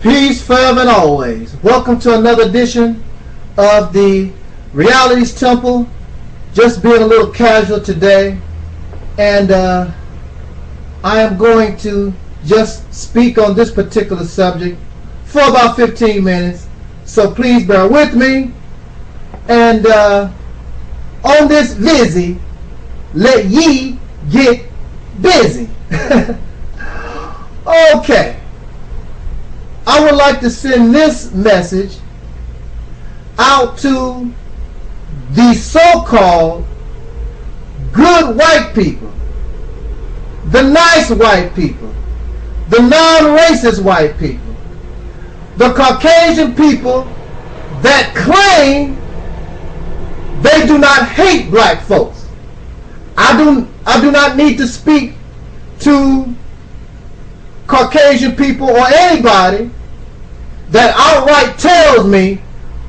Peace forever and always. Welcome to another edition of the Reality's Temple. Just being a little casual today, and I am going to just speak on this particular subject for about 15 minutes. So please bear with me. And on this Lizzie, let ye get busy. Okay. I would like to send this message out to the so-called good white people, the nice white people, the non-racist white people, the Caucasian people that claim they do not hate black folks. I do not need to speak to Caucasian people or anybody that outright tells me,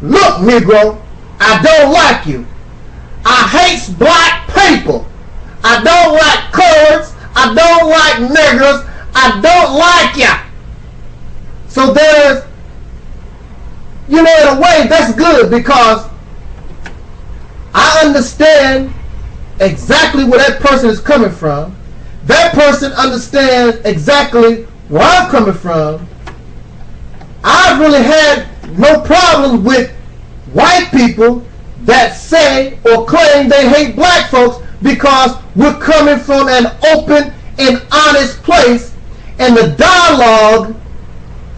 look, Negro, I don't like you. I hate black people. I don't like coloreds. I don't like niggers. I don't like ya. So there's, in a way, that's good, because I understand exactly where that person is coming from. That person understands exactly where I'm coming from. I've really had no problem with white people that say or claim they hate black folks, because we're coming from an open and honest place, and the dialogue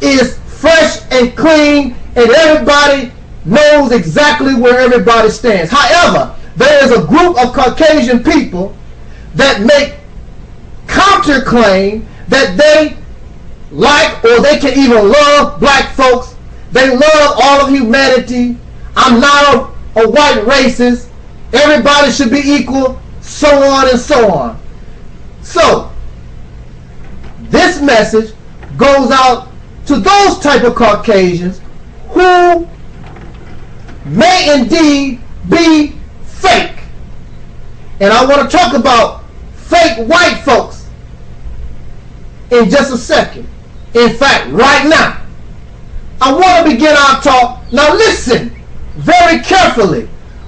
is fresh and clean, and everybody knows exactly where everybody stands. However, there is a group of Caucasian people that make counterclaim that they like, or they can even love, black folks. They love all of humanity. I'm not a white racist. Everybody should be equal, so on and so on. So, this message goes out to those type of Caucasians who may indeed be fake. And I want to talk about fake white folks in just a second. In fact, right now, I want to begin our talk. Now listen very carefully.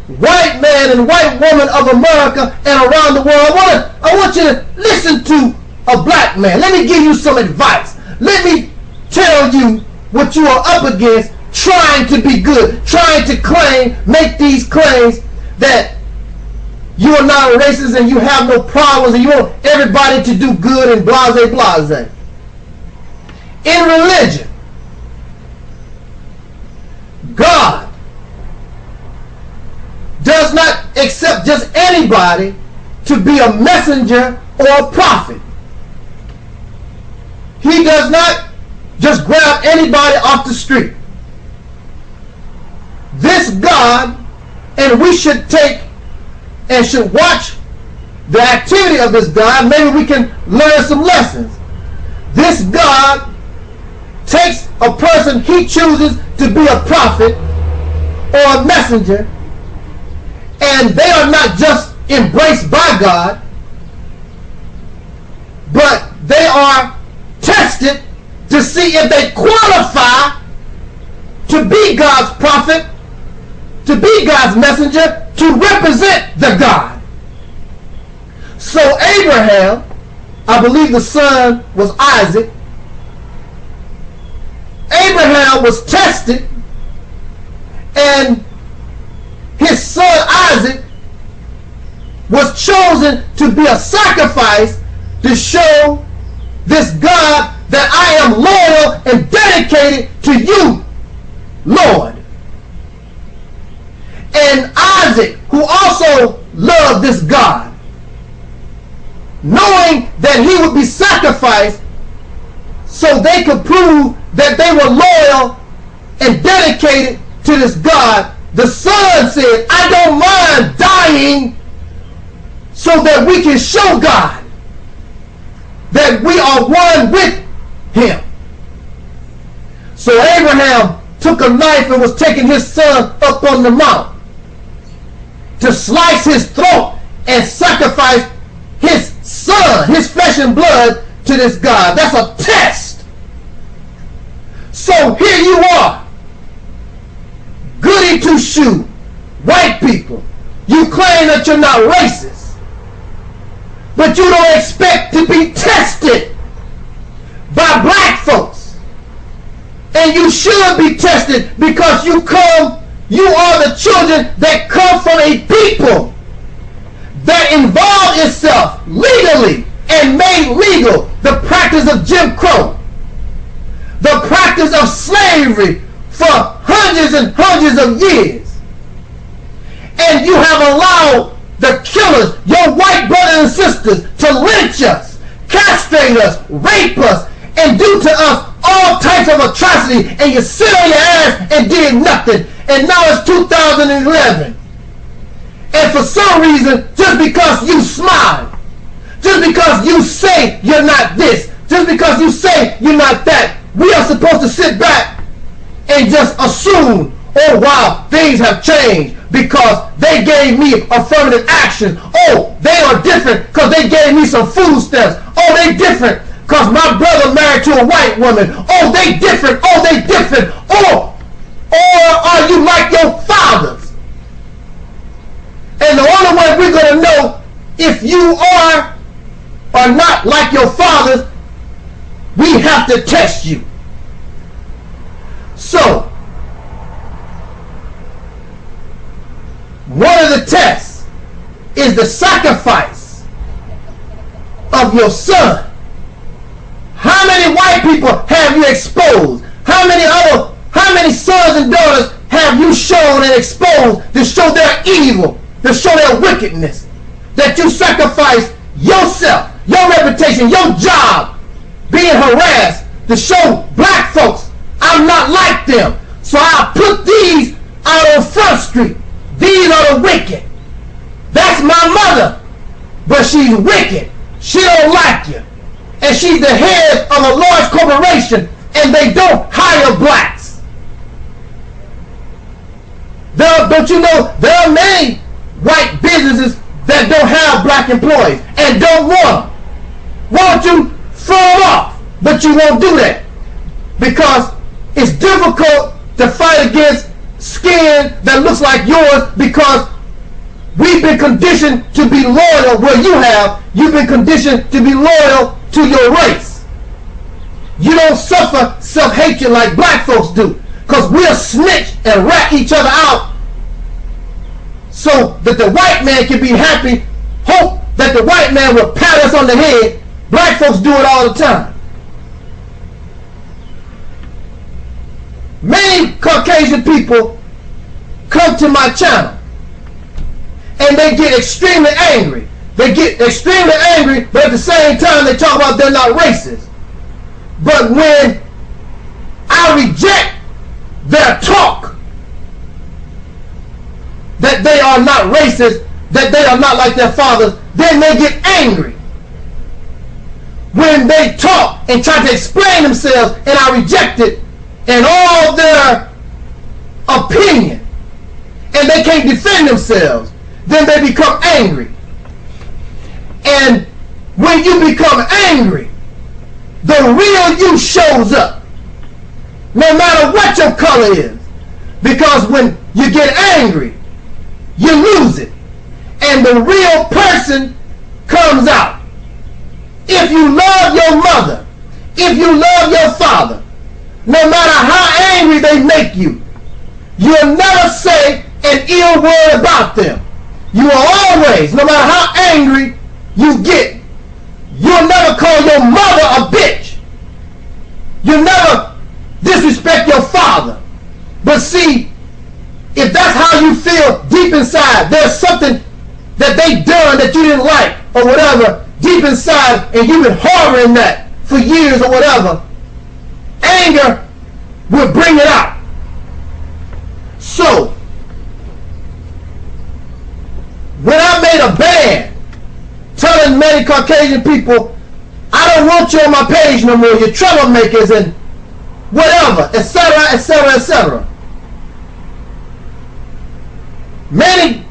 White man and white woman of America and around the world, I want you to listen to a black man. Let me give you some advice. Let me tell you what you are up against trying to be good, trying to make these claims that you are not a racist and you have no problems and you want everybody to do good and blase blase. In religion, God does not accept just anybody to be a messenger or a prophet. He does not just grab anybody off the street. This God, and we should take and should watch the activity of this God. Maybe we can learn some lessons. This God takes a person he chooses to be a prophet or a messenger, and they are not just embraced by God, but they are tested to see if they qualify to be God's prophet, to be God's messenger, to represent the God. So Abraham, I believe the son was Isaac, Abraham was tested, and his son Isaac was chosen to be a sacrifice to show this God that I am loyal and dedicated to you, Lord. And Isaac, who also loved this God, knowing that he would be sacrificed so they could prove that they were loyal and dedicated to this God, the son said, I don't mind dying so that we can show God that we are one with him. So Abraham took a knife and was taking his son up on the mount to slice his throat and sacrifice his son, his flesh and blood, to this God. That's a test. So here you are, goody two shoe, white people. You claim that you're not racist, but you don't expect to be tested by black folks. And you should be tested because you are the children that come from a people that involved itself legally and made legal the practice of Jim Crow, the practice of slavery for hundreds and hundreds of years. And you have allowed the killers, your white brothers and sisters, to lynch us, castrate us, rape us, and do to us all types of atrocity, and you sit on your ass and did nothing. And now it's 2011. And for some reason, just because you smile, just because you say you're not this, just because you say you're not that, we are supposed to sit back and just assume, oh wow, things have changed because they gave me affirmative action. Oh, they are different because they gave me some food stamps. Oh, they different because my brother married to a white woman. Oh, they different. Oh, they different. Or are you like your fathers? And the only way we're going to know if you are or not like your fathers, we have to test you. So, one of the tests is the sacrifice of your son. How many white people have you exposed? How many sons and daughters have you shown and exposed to show their evil, to show their wickedness? That you sacrifice yourself, your reputation, your job, being harassed to show black folks I'm not like them. So I put these out on Front Street. These are the wicked. That's my mother. But she's wicked. She don't like you. And she's the head of a large corporation, and they don't hire blacks. Don't you know there are many white businesses that don't have black employees and don't want them? Why don't you throw them off? But you won't do that because it's difficult to fight against skin that looks like yours because we've been conditioned to be loyal where you've been conditioned to be loyal to your race. You don't suffer self-hatred like black folks do because we'll snitch and rat each other out so that the white man can be happy, hope that the white man will pat us on the head. Black folks do it all the time. Many Caucasian people come to my channel and they get extremely angry. They get extremely angry, but at the same time they talk about they're not racist. But when I reject their talk that they are not racist, that they are not like their fathers, then they get angry. When they talk and try to explain themselves and I reject it and all their opinion and they can't defend themselves, then they become angry. And when you become angry, the real you shows up, no matter what your color is. Because when you get angry, you lose it. And the real person comes out. If you love your mother, if you love your father, no matter how angry they make you, you'll never say an ill word about them. You will always, no matter how angry you get, you'll never call your mother a bitch. You'll never disrespect your father. But see, if that's how you feel deep inside, there's something that they done that you didn't like or whatever deep inside, and you've been harboring that for years or whatever, anger will bring it out. So when I made a ban telling many Caucasian people, I don't want you on my page no more, you're troublemakers and whatever, etc., etc., etc. Many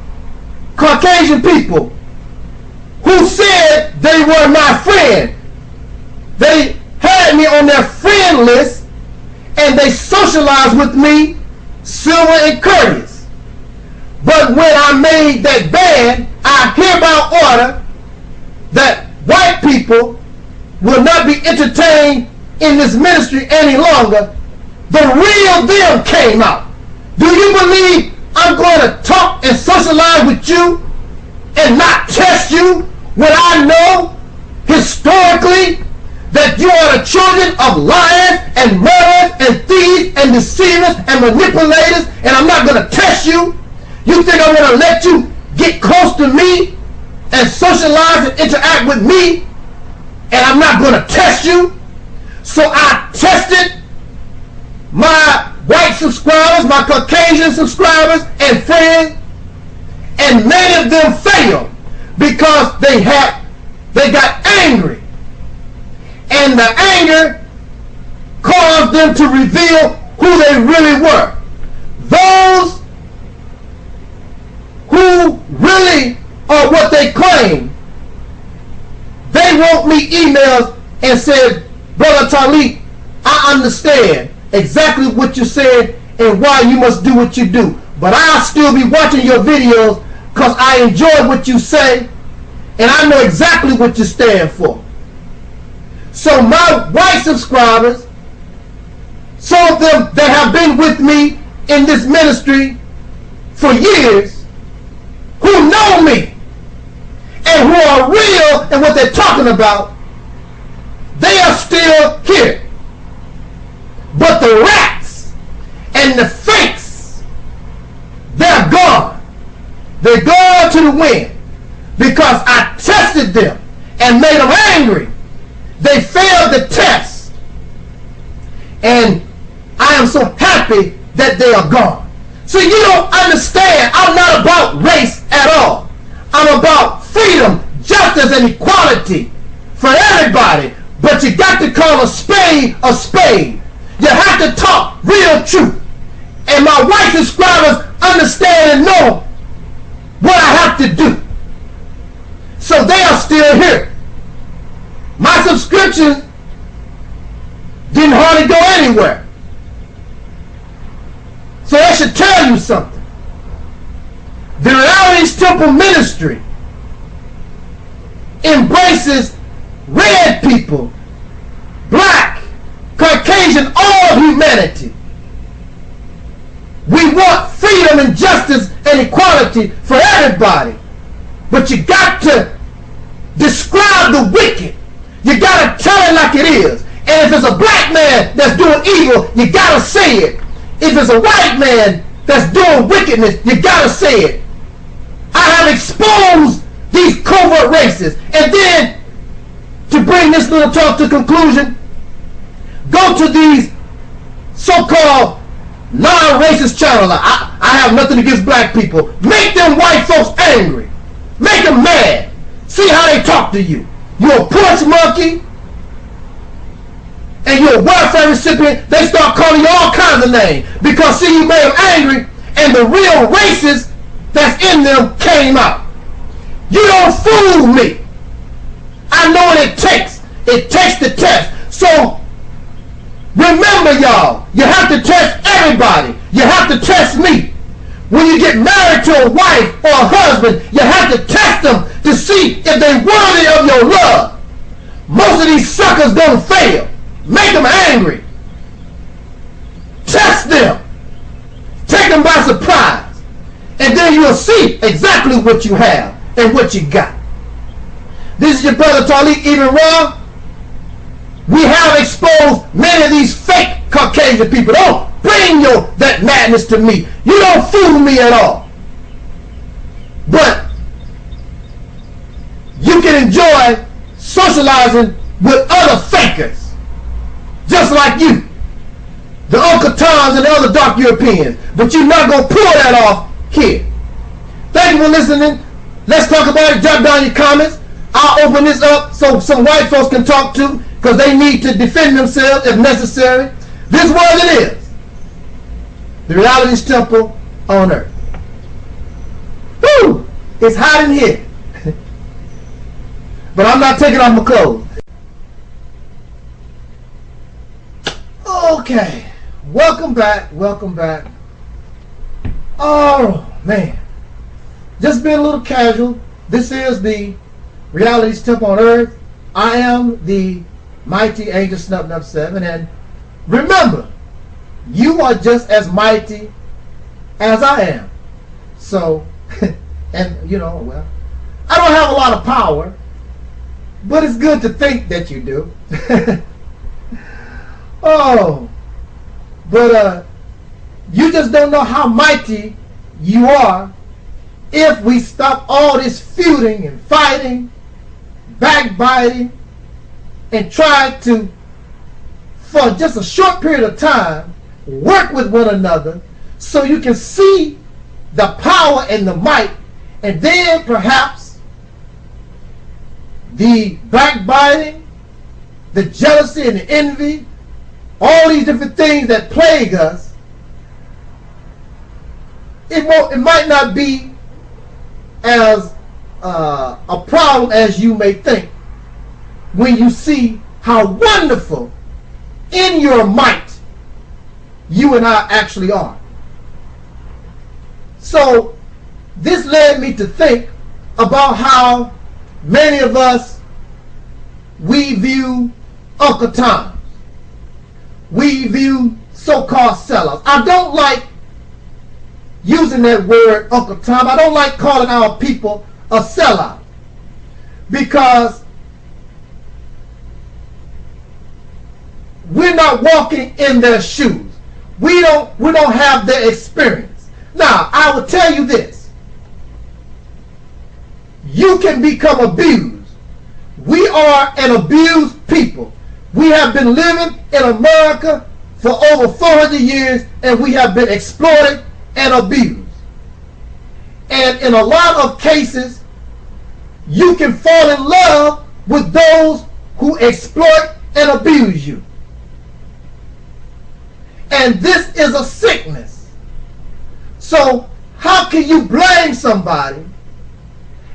Caucasian people who said they were my friend, they had me on their friend list, and they socialize with me, civil and courteous. But when I made that ban, I hereby order that white people will not be entertained in this ministry any longer. The real them came out. Do you believe I'm going to talk and socialize with you and not test you when I know historically that you are the children of liars and murderers and thieves and deceivers and manipulators, and I'm not going to test you? You think I'm going to let you get close to me and socialize and interact with me, and I'm not going to test you? So I tested my white subscribers, my Caucasian subscribers and friends, and many of them failed because they got angry. And the anger caused them to reveal who they really were. Those who really are what they claim, they wrote me emails and said, Brother Taalik, I understand exactly what you said and why you must do what you do. But I'll still be watching your videos because I enjoy what you say and I know exactly what you stand for. So my white subscribers, some of them that have been with me in this ministry for years, who know me and who are real in what they're talking about, they are still here. But the rats and the fakes, they're gone. They're gone to the wind because I tested them and made them angry. They failed the test. And I am so happy that they are gone. So you don't understand, I'm not about race at all. I'm about freedom, justice, and equality for everybody. But you got to call a spade a spade. You have to talk real truth. And my white subscribers understand and know what I have to do. So they are still here. My subscription didn't hardly go anywhere. So that should tell you something. The Realist Temple Ministry embraces red people, black, Caucasian, all humanity. We want freedom and justice and equality for everybody. But you got to describe the wicked. You got to tell it like it is. And if it's a black man that's doing evil, you got to say it. If it's a white man that's doing wickedness, you got to say it. I have exposed these covert races. And then, to bring this little talk to conclusion, go to these so-called non-racist channels. I have nothing against black people. Make them white folks angry. Make them mad. See how they talk to you. You're a porch monkey and you're a welfare recipient. They start calling you all kinds of names because see, you made them angry and the real racist that's in them came out. You don't fool me. I know what it takes. It takes the test. So remember, y'all, you have to test everybody. You have to test me. When you get married to a wife or a husband, you have to test them to see if they're worthy of your love. Most of these suckers gonna fail. Make them angry. Test them. Take them by surprise. And then you'll see exactly what you have and what you got. This is your brother Taalik, Ibn'rad. We have exposed many of these fake Caucasian people. Don't bring that madness to me. You don't fool me at all. But you can enjoy socializing with other fakers, just like you, the Uncle Toms and the other dark Europeans. But you're not going to pull that off here. Thank you for listening. Let's talk about it. Jot down your comments. I'll open this up so some white folks can talk to, because they need to defend themselves if necessary. This is what it is. The Reality's Temple on Earth. Woo! It's hot in here. But I'm not taking off my clothes. Okay. Welcome back. Welcome back. Oh, man. Just being a little casual. This is the Reality's Temple on Earth. I am the mighty Angel Snub 7. And remember, you are just as mighty as I am. So, and you know, well, I don't have a lot of power, but it's good to think that you do. Oh, but you just don't know how mighty you are if we stop all this feuding and fighting, backbiting, and try to, for just a short period of time, work with one another so you can see the power and the might, and then perhaps the backbiting, the jealousy and the envy, all these different things that plague us, it might not be as a problem as you may think when you see how wonderful in your might you and I actually are. So this led me to think about how many of us, we view Uncle Tom. We view so-called sellouts. I don't like using that word, Uncle Tom. I don't like calling our people a sellout, because we're not walking in their shoes. We don't have their experience. Now, I will tell you this. You can become abused. We are an abused people. We have been living in America for over 400 years, and we have been exploited and abused. And in a lot of cases, you can fall in love with those who exploit and abuse you. And this is a sickness. So how can you blame somebody?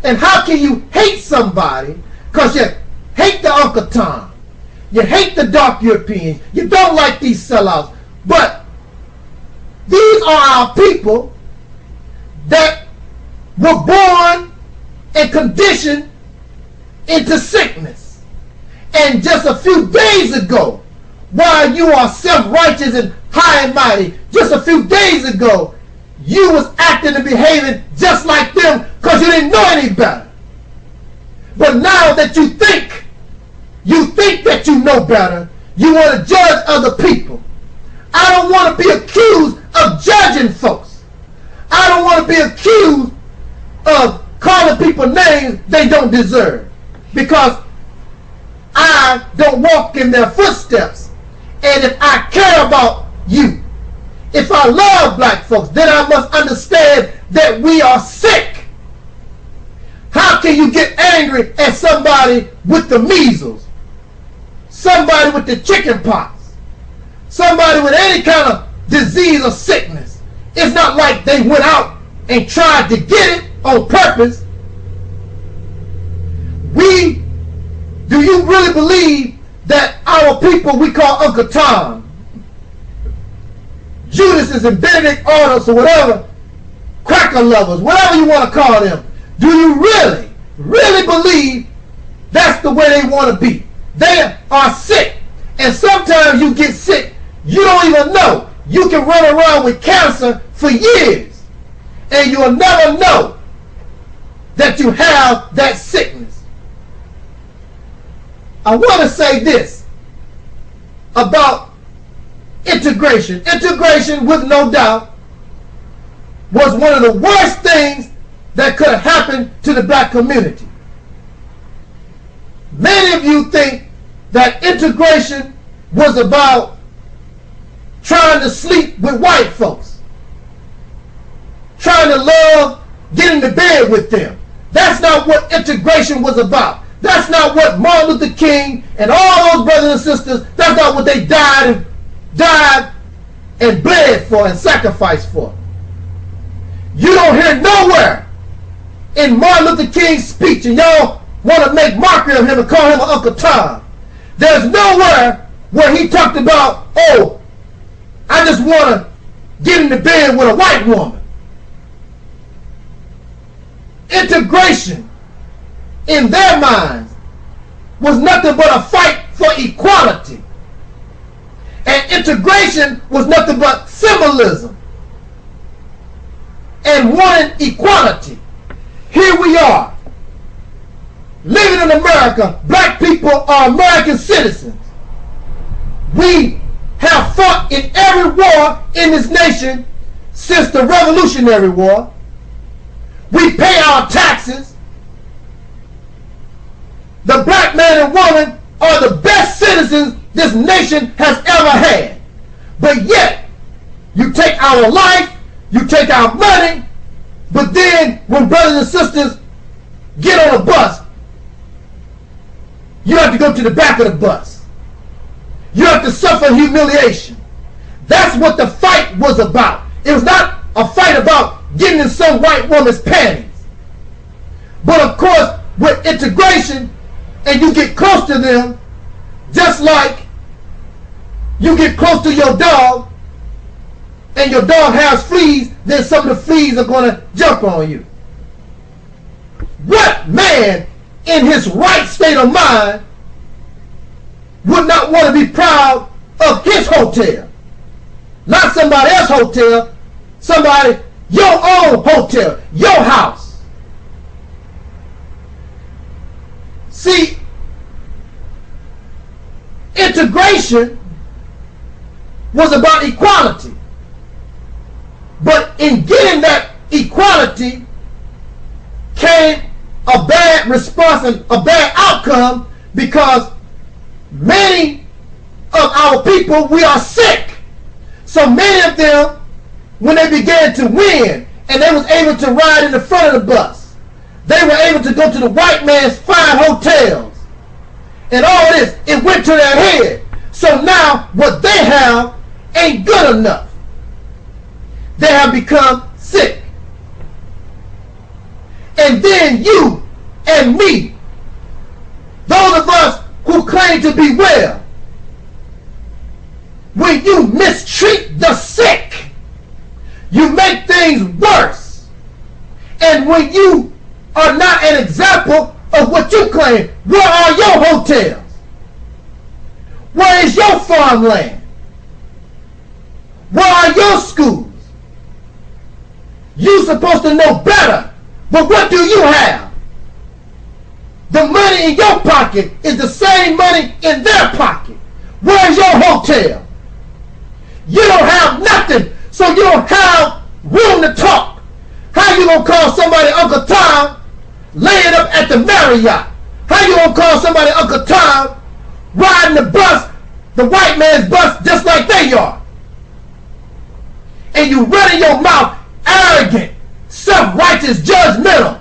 And how can you hate somebody because you hate the Uncle Tom? You hate the dark Europeans. You don't like these sellouts. But these are our people that were born and conditioned into sickness. And just a few days ago, while you are self-righteous and high and mighty, just a few days ago, you was acting and behaving just like them because you didn't know any better. But now that you think that you know better, you want to judge other people. I don't want to be accused of judging folks. I don't want to be accused of calling people names they don't deserve, because I don't walk in their footsteps. And if I care about you, if I love black folks, then I must understand that we are sick. How can you get angry at somebody with the measles, somebody with the chicken pox, somebody with any kind of disease or sickness? It's not like they went out and tried to get it on purpose. Do you really believe that our people we call Uncle Tom, Judas and Benedict Arnolds or whatever, cracker lovers, whatever you want to call them, do you really believe that's the way they want to be? They are sick. And sometimes you get sick, you don't even know. You can run around with cancer for years, and you'll never know that you have that sickness. I want to say this about integration. Integration, with no doubt, was one of the worst things that could have happened to the black community. Many of you think that integration was about trying to sleep with white folks, trying to love getting to bed with them. That's not what integration was about. That's not what Martin Luther King and all those brothers and sisters, that's not what they died and bled for and sacrificed for. You don't hear nowhere in Martin Luther King's speech, and y'all want to make mockery of him and call him an Uncle Tom. There's nowhere where he talked about, oh, I just want to get into bed with a white woman. Integration in their minds was nothing but a fight for equality. And integration was nothing but symbolism and wanting equality. Here we are, living in America. Black people are American citizens. We have fought in every war in this nation since the Revolutionary War. We pay our taxes. The black man and woman are the best citizens this nation has ever had. But yet, you take our life, you take our money, but then when brothers and sisters get on a bus, you have to go to the back of the bus. You have to suffer humiliation. That's what the fight was about. It was not a fight about getting in some white woman's panties. But of course, with integration, and you get close to them, just like you get close to your dog, and your dog has fleas, then some of the fleas are going to jump on you. What man in his right state of mind would not want to be proud of his hotel? Not somebody else's hotel, somebody, your own hotel, your house. See, integration was about equality. But in getting that equality came a bad response and a bad outcome, because many of our people, we are sick. So many of them, when they began to win and they was able to ride in the front of the bus, they were able to go to the white man's fine hotels, and all this, it went to their head. So now what they have ain't good enough. They have become sick. And then you and me, those of us who claim to be well, when you mistreat the sick, you make things worse. And when you are not an example of what you claim, where are your hotels? Where is your farmland? Where are your schools? You're supposed to know better, but what do you have? The money in your pocket is the same money in their pocket. Where's your hotel? You don't have nothing, so you don't have room to talk. How you gonna call somebody Uncle Tom laying up at the Marriott? How you gonna call somebody Uncle Tom riding the bus, the white man's bus, just like they are? And you running your mouth, arrogant, self-righteous, judgmental.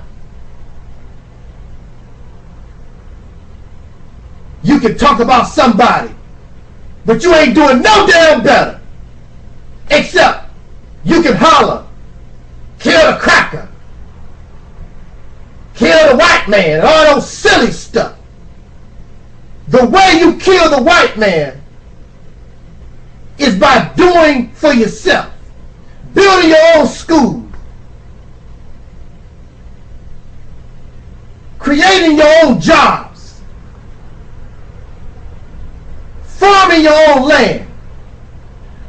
You can talk about somebody, but you ain't doing no damn better. Except you can holler, kill the cracker, kill the white man, and all those silly stuff. The way you kill the white man is by doing for yourself, building your own schools, creating your own jobs, farming your own land,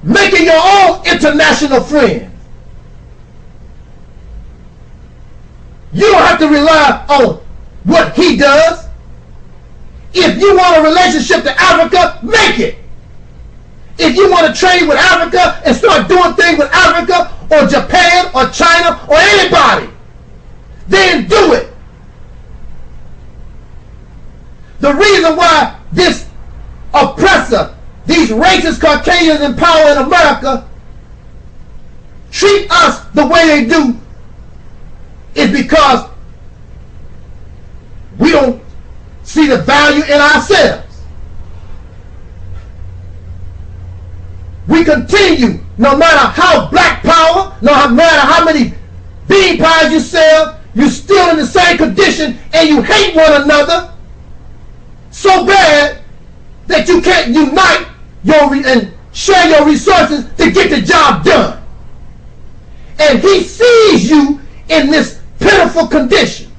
making your own international friends. You don't have to rely on what he does. If you want a relationship to Africa, make it. If you want to trade with Africa and start doing things with Africa or Japan or China or anybody, then do it. The reason why this oppressor, these racist Caucasians in power in America, treat us the way they do is because we don't see the value in ourselves. We continue, no matter how black power, no matter how many bean pies you sell, you're still in the same condition and you hate one another so bad that you can't unite and share your resources to get the job done. And he sees you in this pitiful condition.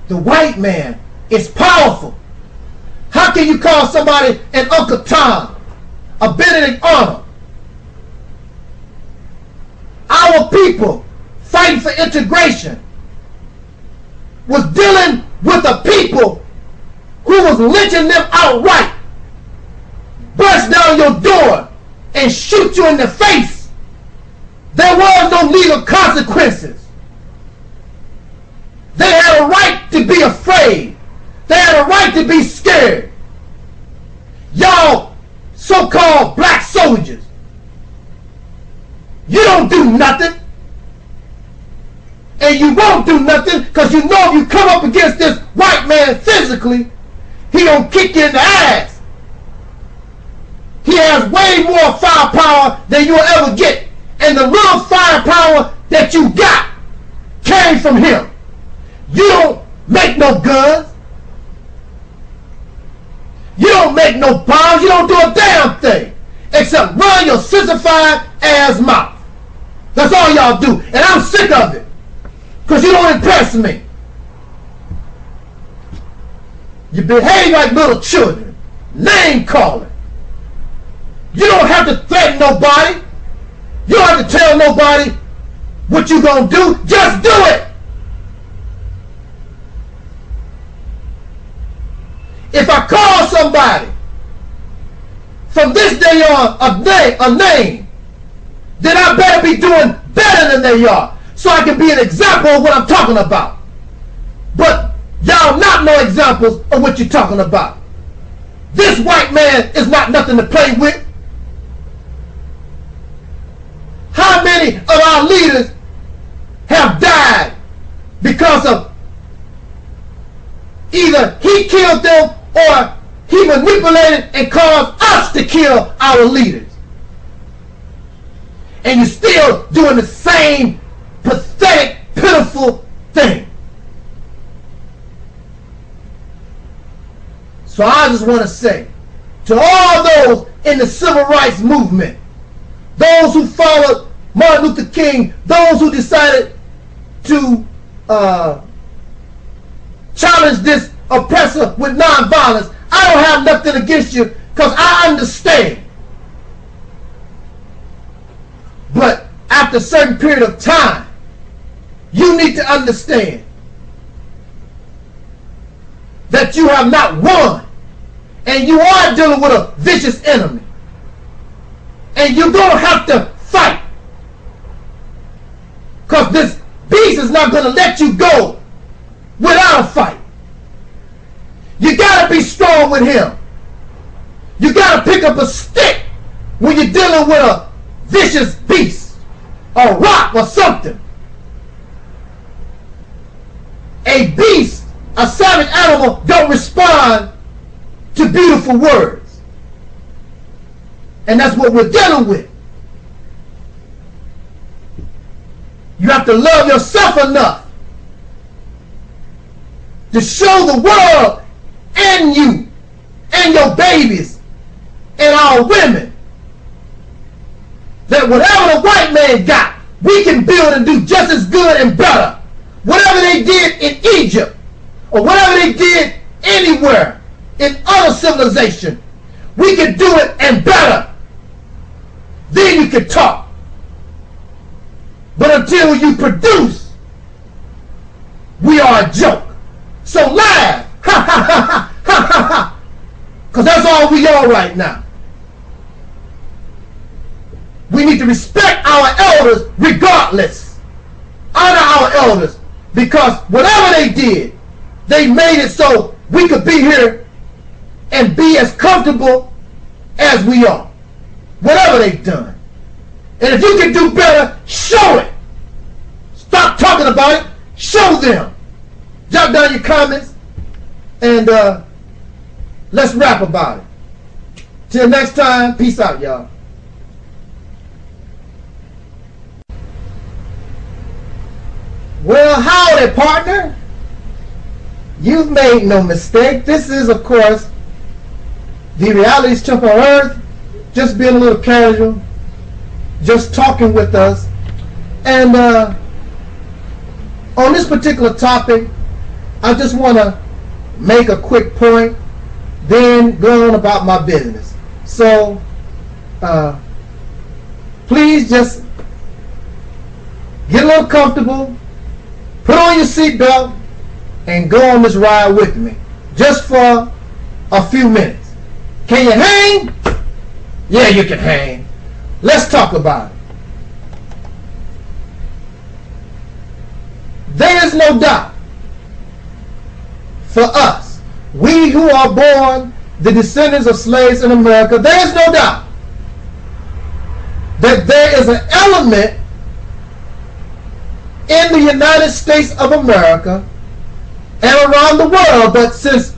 The white man is powerful. How can you call somebody an Uncle Tom, a Benedict Arnold? Our people fighting for integration was dealing with a people who was lynching them outright, burst down your door and shoot you in the face. There was no legal consequences. They had a right to be afraid. They had a right to be scared. Y'all so-called black soldiers, you don't do nothing. And you won't do nothing because you know if you come up against this white man physically, he gonna kick you in the ass. He has way more firepower than you'll ever get. And the little firepower that you got came from him. You don't make no guns. You don't make no bombs. You don't do a damn thing except run your sissified ass mouth. That's all y'all do. And I'm sick of it because you don't impress me. You behave like little children. Name calling. You don't have to threaten nobody. You don't have to tell nobody what you gonna do. Just do it. If I call somebody from this day on a name, then I better be doing better than they are, so I can be an example of what I'm talking about. But y'all not no examples of what you're talking about. This white man is not nothing to play with. How many of our leaders have died because of either he killed them or he manipulated and caused us to kill our leaders? And you're still doing the same pathetic, pitiful thing. So I just want to say to all those in the civil rights movement, those who followed Martin Luther King, those who decided to challenge this oppressor with nonviolence, I don't have nothing against you because I understand. But after a certain period of time, you need to understand that you have not won, and you are dealing with a vicious enemy, and you're going to have to fight, because this beast is not going to let you go without a fight. You got to be strong with him. You got to pick up a stick when you're dealing with a vicious beast, a rock or something. A beast, a savage animal, don't respond to beautiful words. And that's what we're dealing with. You have to love yourself enough to show the world and you and your babies and our women that whatever the white man got, we can build and do just as good and better. Whatever they did in Egypt, or whatever they did anywhere in other civilization, we can do it and better. Then you can talk. But until you produce, we are a joke. So laugh. Ha ha ha ha ha ha ha. Because that's all we are right now. We need to respect our elders regardless. Honor our elders, because whatever they did, they made it so we could be here and be as comfortable as we are. Whatever they've done. And if you can do better, show it. Stop talking about it. Show them. Jot down your comments and let's rap about it. Till next time, peace out, y'all. Well, howdy, partner. You've made no mistake. This is, of course, the Reality's Temple on Earth, just being a little casual, just talking with us. And on this particular topic, I just want to make a quick point, then go on about my business. So, please just get a little comfortable, put on your seatbelt, and go on this ride with me, just for a few minutes. Can you hang? Yeah, you can hang. Let's talk about it. There is no doubt for us, we who are born the descendants of slaves in America, there is no doubt that there is an element in the United States of America and around the world, but since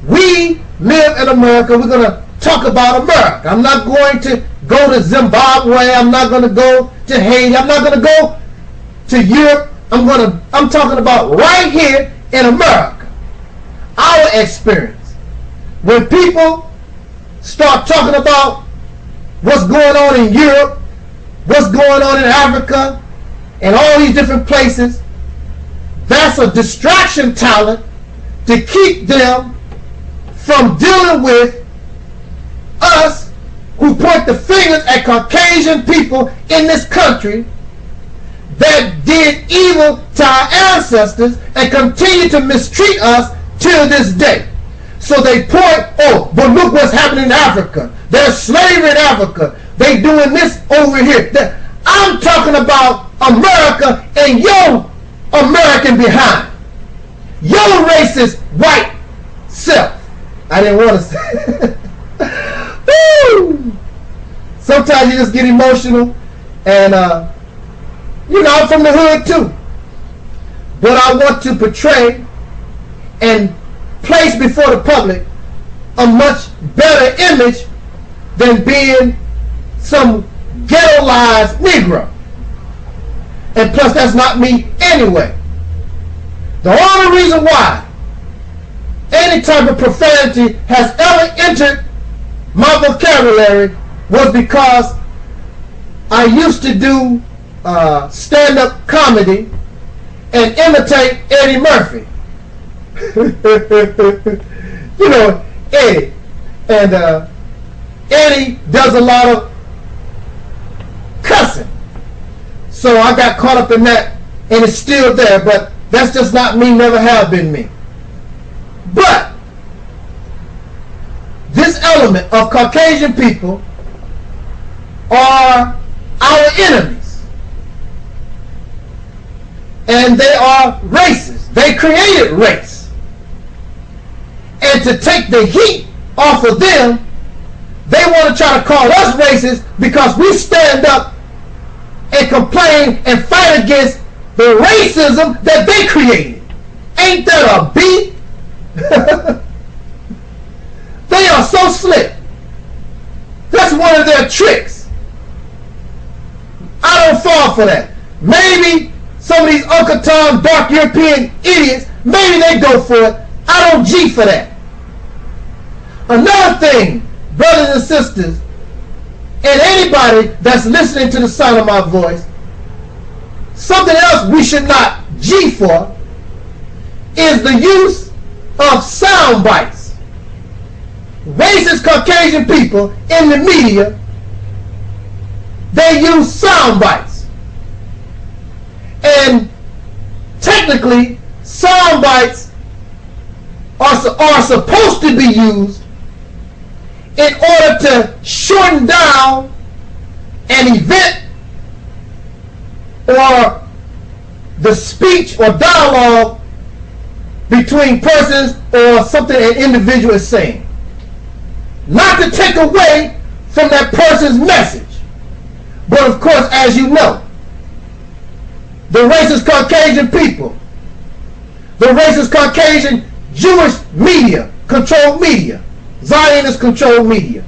we live in America, we're going to talk about America. I'm not going to go to Zimbabwe. I'm not going to go to Haiti. I'm not going to go to Europe. I'm talking about right here in America. Our experience. When people start talking about what's going on in Europe, what's going on in Africa, and all these different places, that's a distraction talent to keep them from dealing with us who point the fingers at Caucasian people in this country that did evil to our ancestors and continue to mistreat us till this day. So they point, oh, but look what's happening in Africa. There's slavery in Africa. They doing this over here. I'm talking about America and your American behind. Your racist white self. I didn't want to say Woo! Sometimes you just get emotional, and you know, I'm from the hood too. But I want to portray and place before the public a much better image than being some ghettoized Negro. And plus, that's not me anyway. The only reason why any type of profanity has ever entered my vocabulary was because I used to do stand-up comedy and imitate Eddie Murphy. You know, Eddie. And Eddie does a lot of cussing. So I got caught up in that, and it's still there, but that's just not me, never have been me. But this element of Caucasian people are our enemies. And they are racist. They created race. And to take the heat off of them, they want to try to call us racist because we stand up and complain and fight against the racism that they created. Ain't that a beat? They are so slick. That's one of their tricks. I don't fall for that. Maybe some of these Uncle Tom dark European idiots, maybe they go for it. I don't G for that. Another thing, brothers and sisters, and anybody that's listening to the sound of my voice, something else we should not G for is the use of sound bites. Racist Caucasian people in the media, they use sound bites. And technically, sound bites are supposed to be used in order to shorten down an event or the speech or dialogue between persons or something an individual is saying. Not to take away from that person's message. But of course, as you know, the racist Caucasian people, the racist Caucasian Jewish media, controlled media, Zionist controlled media,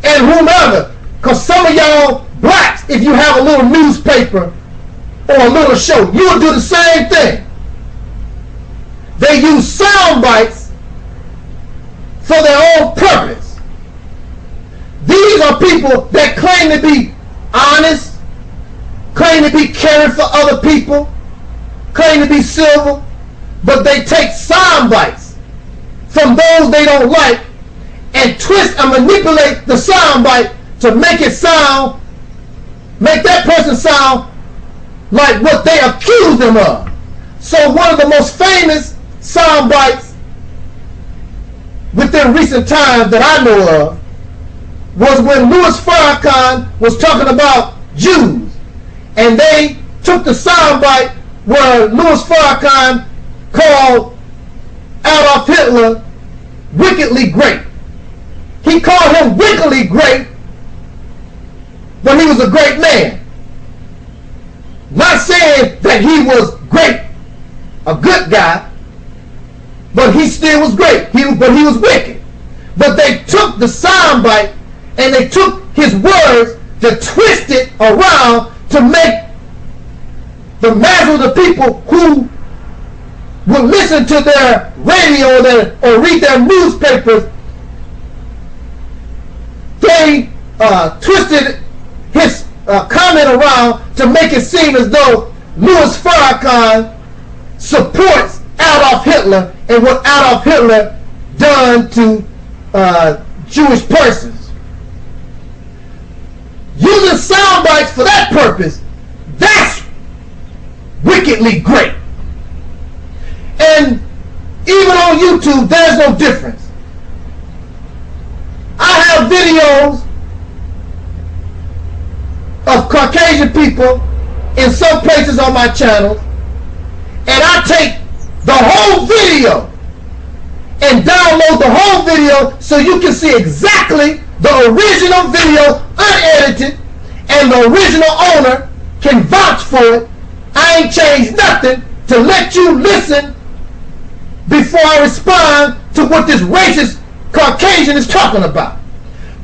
and whomever, because some of y'all blacks, if you have a little newspaper or a little show, you will do the same thing. They use sound bites for their own purpose. These are people that claim to be honest, claim to be caring for other people, claim to be civil, but they take sound bites from those they don't like and twist and manipulate the sound bite to make it sound, make that person sound like what they accuse them of. So one of the most famous sound bites within recent times that I know of was when Louis Farrakhan was talking about Jews, and they took the sound bite where Louis Farrakhan called Adolf Hitler wickedly great. He called him wickedly great, but he was a great man. Not saying that he was great, a good guy, but he still was great. But he was wicked. But they took the soundbite and they took his words to twist it around to make the mass of the people who would listen to their radio or read their newspapers, they twisted his comment around to make it seem as though Louis Farrakhan supports Adolf Hitler and what Adolf Hitler done to Jewish persons. Using sound bites for that purpose, that's wickedly great. And even on YouTube, there's no difference. I have videos of Caucasian people in some places on my channel, and I take the whole video and download the whole video so you can see exactly the original video unedited, and the original owner can vouch for it. I ain't changed nothing to let you listen before I respond to what this racist Caucasian is talking about.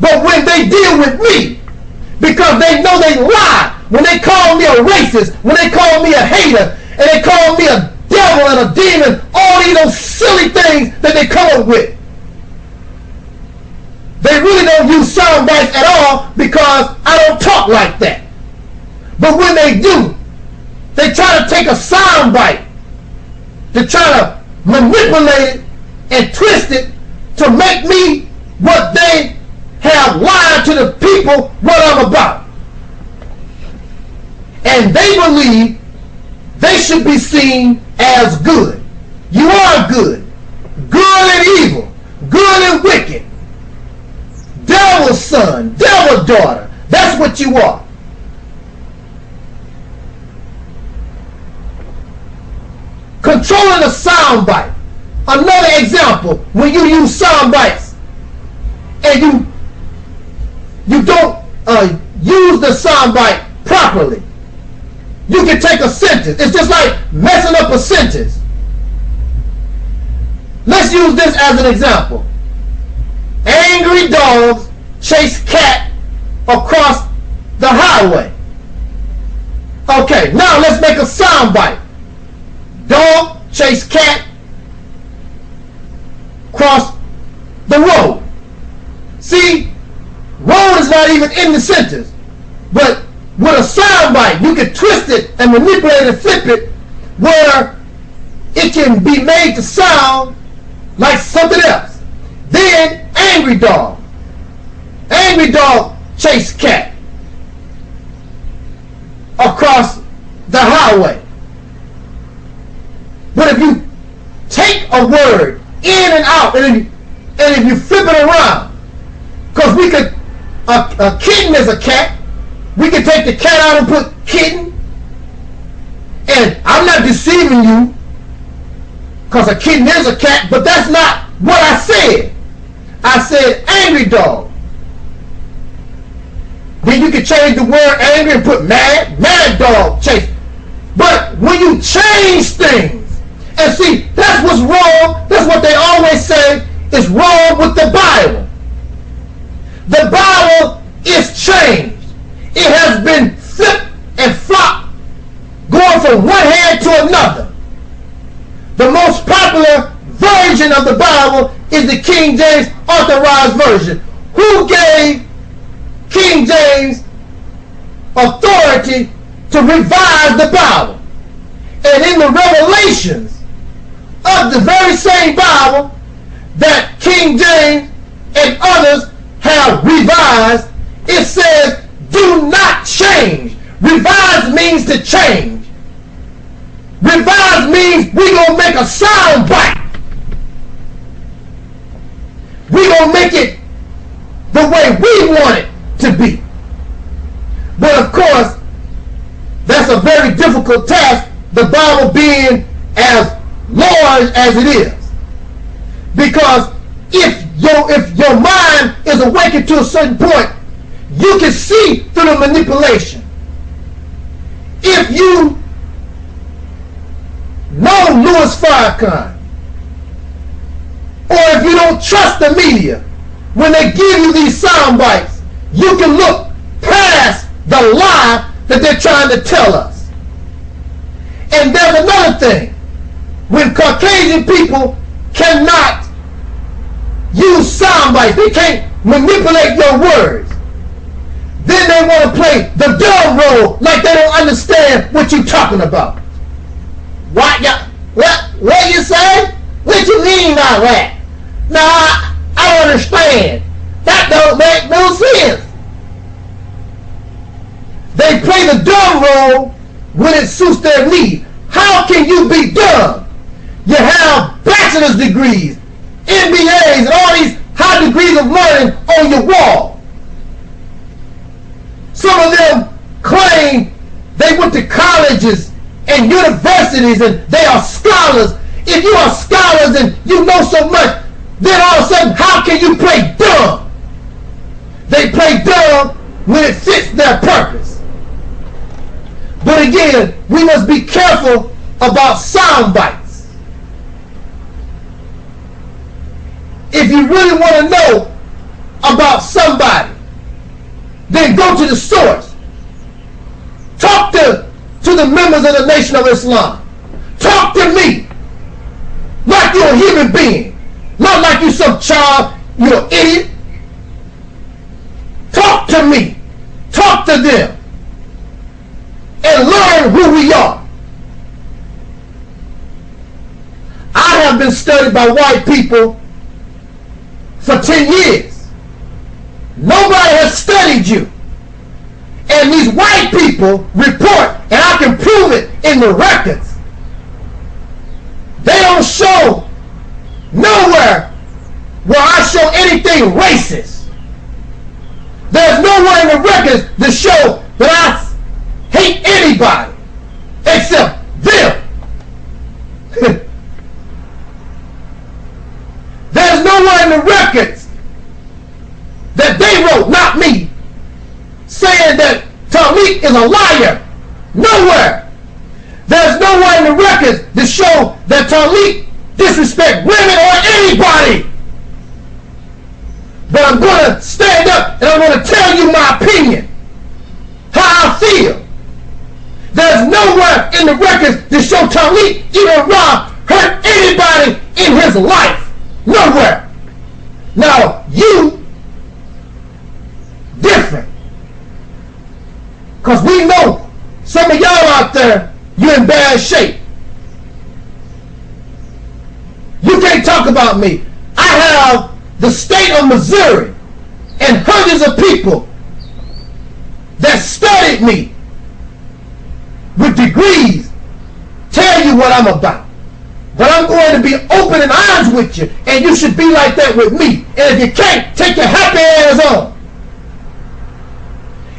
But when they deal with me, because they know they lie, when they call me a racist, when they call me a hater, and they call me a devil and a demon, all these silly things that they come up with, they really don't use sound bites at all because I don't talk like that. But when they do, they try to take a sound bite to try to manipulate it and twist it to make me what they have lied to the people what I'm about. And they believe they should be seen as good. You are good. Good and evil. Good and wicked. Devil's son. Devil's daughter. That's what you are. Controlling a sound bite. Another example, when you use sound bites and you don't use the sound bite properly, you can take a sentence. It's just like messing up a sentence. Let's use this as an example. Angry dogs chase cat across the highway. Okay, now let's make a sound bite. Dog chase cat across the road. See, road is not even in the sentence, but with a sound bite, you can twist it and manipulate and flip it where it can be made to sound like something else. Then, angry dog. Angry dog chase cat across the highway. But if you take a word in and out, and if you flip it around, because we could, a kitten is a cat, we could take the cat out and put kitten, and I'm not deceiving you, because a kitten is a cat, but that's not what I said. I said angry dog. Then you can change the word angry and put mad, mad dog chase. But when you change things, and see, that's what's wrong, that's what they always say is wrong with the Bible. The Bible is changed. It has been flipped and flopped, going from one hand to another. The most popular version of the Bible is the King James Authorized Version. Who gave King James authority to revise the Bible? And in the revelations of the very same Bible that King James and others have revised, it says, do not change. Revise means to change. Revise means we're going to make a sound bite. We're going to make it the way we want it to be. But of course, that's a very difficult task, the Bible being as large as it is. Because if your mind is awakened to a certain point, you can see through the manipulation. If you know Louis Farrakhan, or if you don't trust the media, when they give you these sound bites, you can look past the lie that they're trying to tell us. And there's another thing. When Caucasian people cannot use sound bites, they can't manipulate your words, then they want to play the dumb role like they don't understand what you're talking about. What you say? What you mean by that? No, I don't understand. That don't make no sense. They play the dumb role when it suits their need. How can you be dumb? You have bachelor's degrees, MBAs, and all these high degrees of learning on your wall. Some of them claim they went to colleges and universities and they are scholars. If you are scholars and you know so much, then all of a sudden, how can you play dumb? They play dumb when it fits their purpose. But again, we must be careful about sound bites. If you really want to know about somebody, then go to the source. Talk to the members of the Nation of Islam. Talk to me like you're a human being, not like you some child, you're an idiot. Talk to me. Talk to them. And learn who we are. I have been studied by white people for 10 years. Nobody has studied you. And these white people report, and I can prove it in the records. They don't show nowhere where I show anything racist. There's nowhere in the records to show that I hate anybody except them. There's nowhere in the records that they wrote, not me, saying that Taalik is a liar. Nowhere. There's nowhere in the records to show that Taalik disrespect women or anybody. But I'm going to stand up and I'm going to tell you my opinion, how I feel. There's nowhere in the records to show Taalik even Rob hurt anybody in his life. Nowhere. Now, you different. Because we know some of y'all out there, you're in bad shape. You can't talk about me. I have the state of Missouri and hundreds of people that studied me with degrees tell you what I'm about. But I'm going to be open and honest with you, and you should be like that with me. And if you can't, take your happy ass on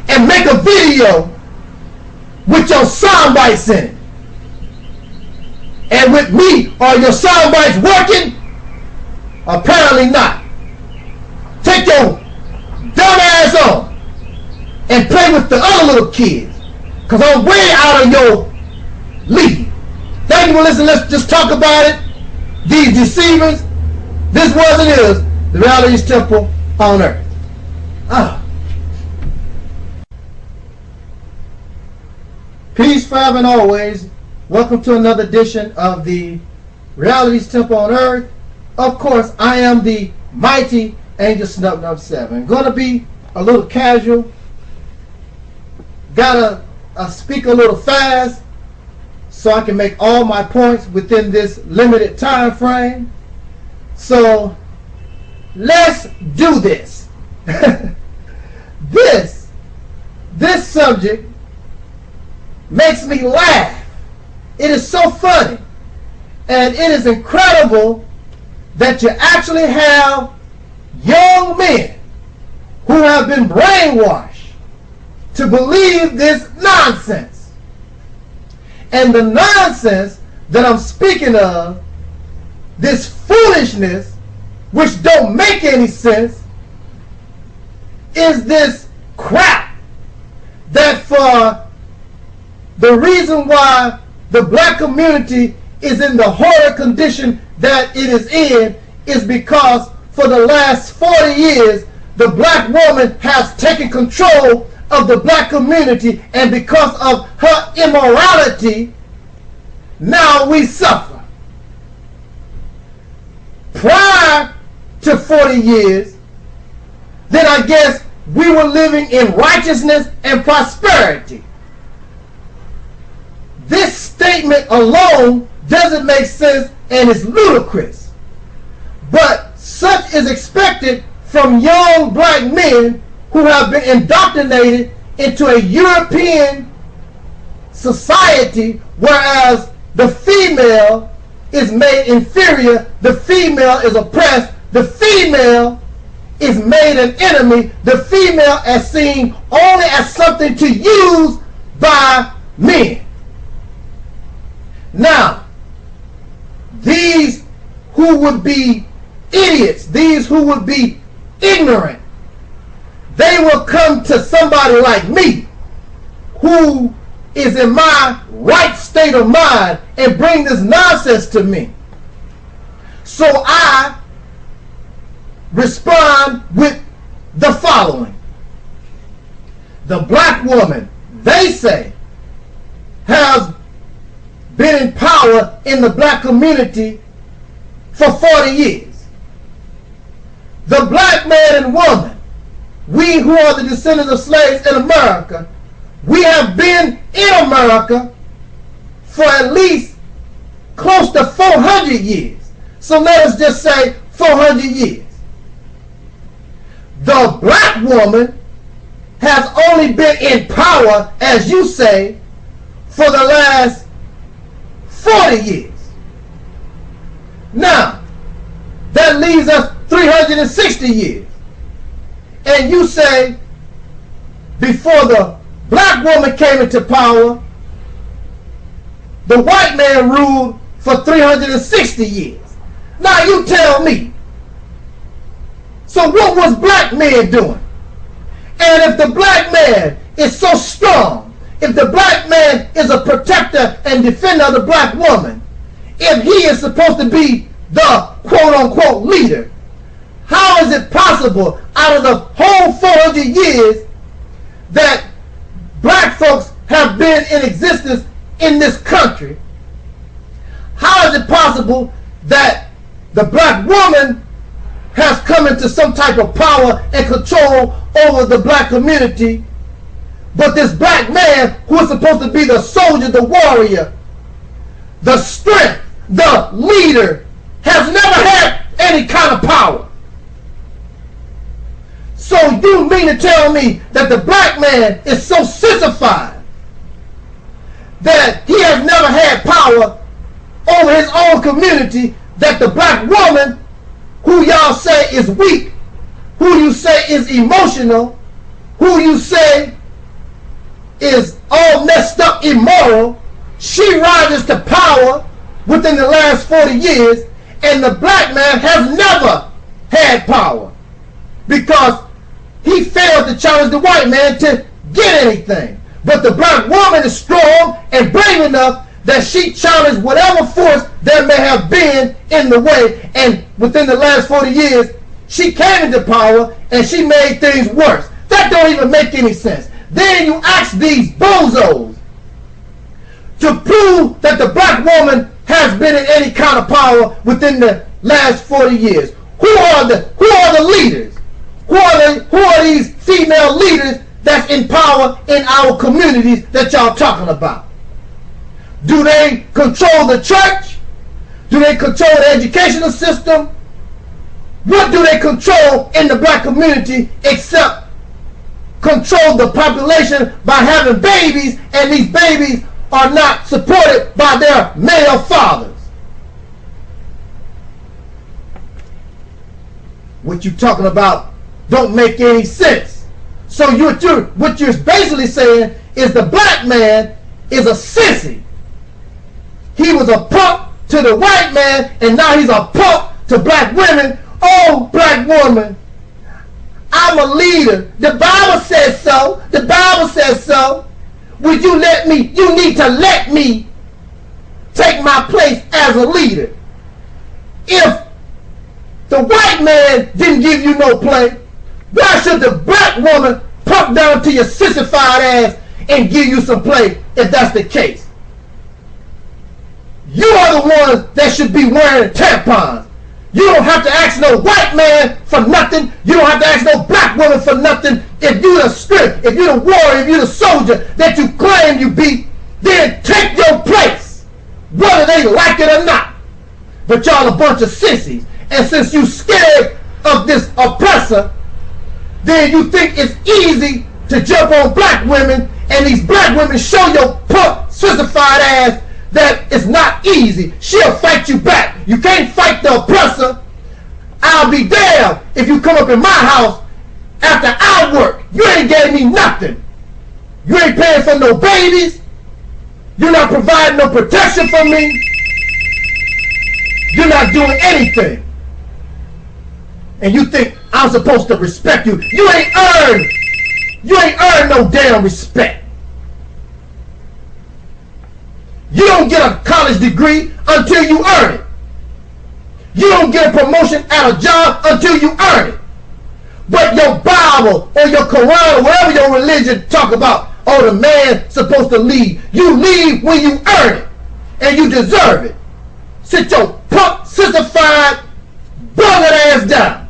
and make a video with your sound bites in it. And with me, are your sound bites working? Apparently not. Take your dumb ass on and play with the other little kids, because I'm way out of your league. Thank you for listening. Let's just talk about it. These deceivers. This was and is the Realist Temple on earth. Peace forever and always. Welcome to another edition of the Reality's Temple on Earth. Of course, I am the mighty Angel Snub 7. Gonna be a little casual. Gotta speak a little fast so I can make all my points within this limited time frame. So let's do this. This subject makes me laugh. It is so funny. And it is incredible that you actually have young men who have been brainwashed to believe this nonsense. And the nonsense that I'm speaking of, this foolishness, which don't make any sense, is this crap that for the reason why the black community is in the horror condition that it is in is because for the last 40 years the black woman has taken control of the black community, and because of her immorality now we suffer. Prior to 40 years, then I guess we were living in righteousness and prosperity. This statement alone doesn't make sense and is ludicrous. But such is expected from young black men who have been indoctrinated into a European society, whereas the female is made inferior, the female is oppressed, the female is made an enemy, the female is seen only as something to use by men. Now, these who would be idiots, these who would be ignorant, they will come to somebody like me who is in my right state of mind and bring this nonsense to me. So I respond with the following. The black woman, they say, has been in power in the black community for 40 years. The black man and woman, we who are the descendants of slaves in America, we have been in America for at least close to 400 years. So let us just say 400 years. The black woman has only been in power, as you say, for the last 40 years. Now, that leaves us 360 years. And you say, before the black woman came into power, the white man ruled for 360 years. Now you tell me. So what was black men doing? And if the black man is so strong, if the black man is a protector and defender of the black woman, if he is supposed to be the quote-unquote leader, how is it possible out of the whole 400 years that black folks have been in existence in this country? How is it possible that the black woman has come into some type of power and control over the black community, but this black man who is supposed to be the soldier, the warrior, the strength, the leader, has never had any kind of power? So you mean to tell me that the black man is so sissified that he has never had power over his own community, that the black woman, who y'all say is weak, who you say is emotional, who you say is all messed up, immoral, she rises to power within the last 40 years, and the black man has never had power because he failed to challenge the white man to get anything. But the black woman is strong and brave enough that she challenged whatever force there may have been in the way, and within the last 40 years she came into power and she made things worse. That don't even make any sense. Then you ask these bozos to prove that the black woman has been in any kind of power within the last 40 years? Who are the leaders? Who are these female leaders that's in power in our communities that y'all talking about? Do they control the church? Do they control the educational system? What do they control in the black community except control the population by having babies, and these babies are not supported by their male fathers? What you talking about don't make any sense. So what you're basically saying is the black man is a sissy. He was a punk to the white man, and now he's a punk to black women. Oh, black woman, I'm a leader. The Bible says so. The Bible says so. Would you let me? You need to let me take my place as a leader. If the white man didn't give you no play, why should the black woman pump down to your sissified ass and give you some play if that's the case? You are the ones that should be wearing tampons. You don't have to ask no white man for nothing. You don't have to ask no black woman for nothing. If you the spirit, if you the warrior, if you the soldier that you claim you be, then take your place, whether they like it or not. But y'all a bunch of sissies. And since you scared of this oppressor, then you think it's easy to jump on black women, and these black women show your punk, sissified ass that it's not easy. She'll fight you back. You can't fight the oppressor. I'll be damned if you come up in my house after I work. You ain't gave me nothing. You ain't paying for no babies. You're not providing no protection for me. You're not doing anything. And you think I'm supposed to respect you. You ain't earned no damn respect. You don't get a college degree until you earn it. You don't get a promotion at a job until you earn it. But your Bible or your Quran or whatever your religion talk about, oh, the man's supposed to lead. You lead when you earn it. And you deserve it. Sit your punk, sissified, bugged ass down.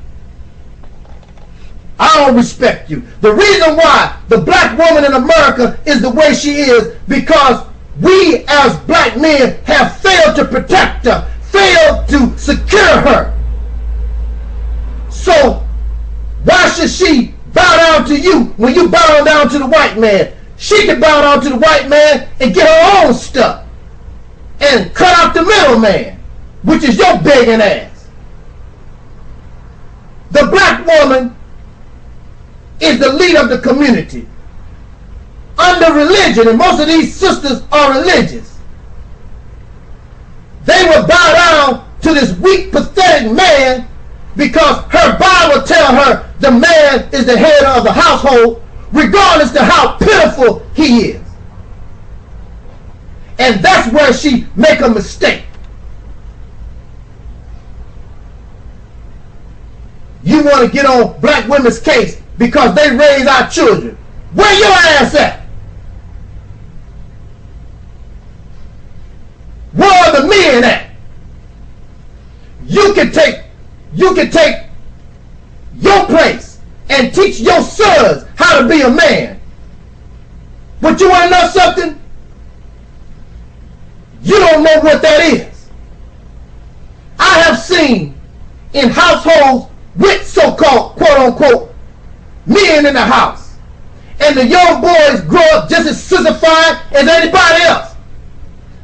I don't respect you. The reason why the black woman in America is the way she is because we as black men have failed to protect her, failed to secure her. So why should she bow down to you when you bow down to the white man? She can bow down to the white man and get her own stuff and cut out the middleman, which is your begging ass. The black woman is the leader of the community under religion, and most of these sisters are religious. They will bow down to this weak, pathetic man because her Bible tells her the man is the head of the household, regardless to how pitiful he is. And that's where she make a mistake. You want to get on black women's case because they raise our children. Where your ass at? Where are the men at? You can take your place and teach your sons how to be a man. But you want to know something? You don't know what that is. I have seen in households with so-called quote-unquote men in the house, and the young boys grow up just as sissified as anybody else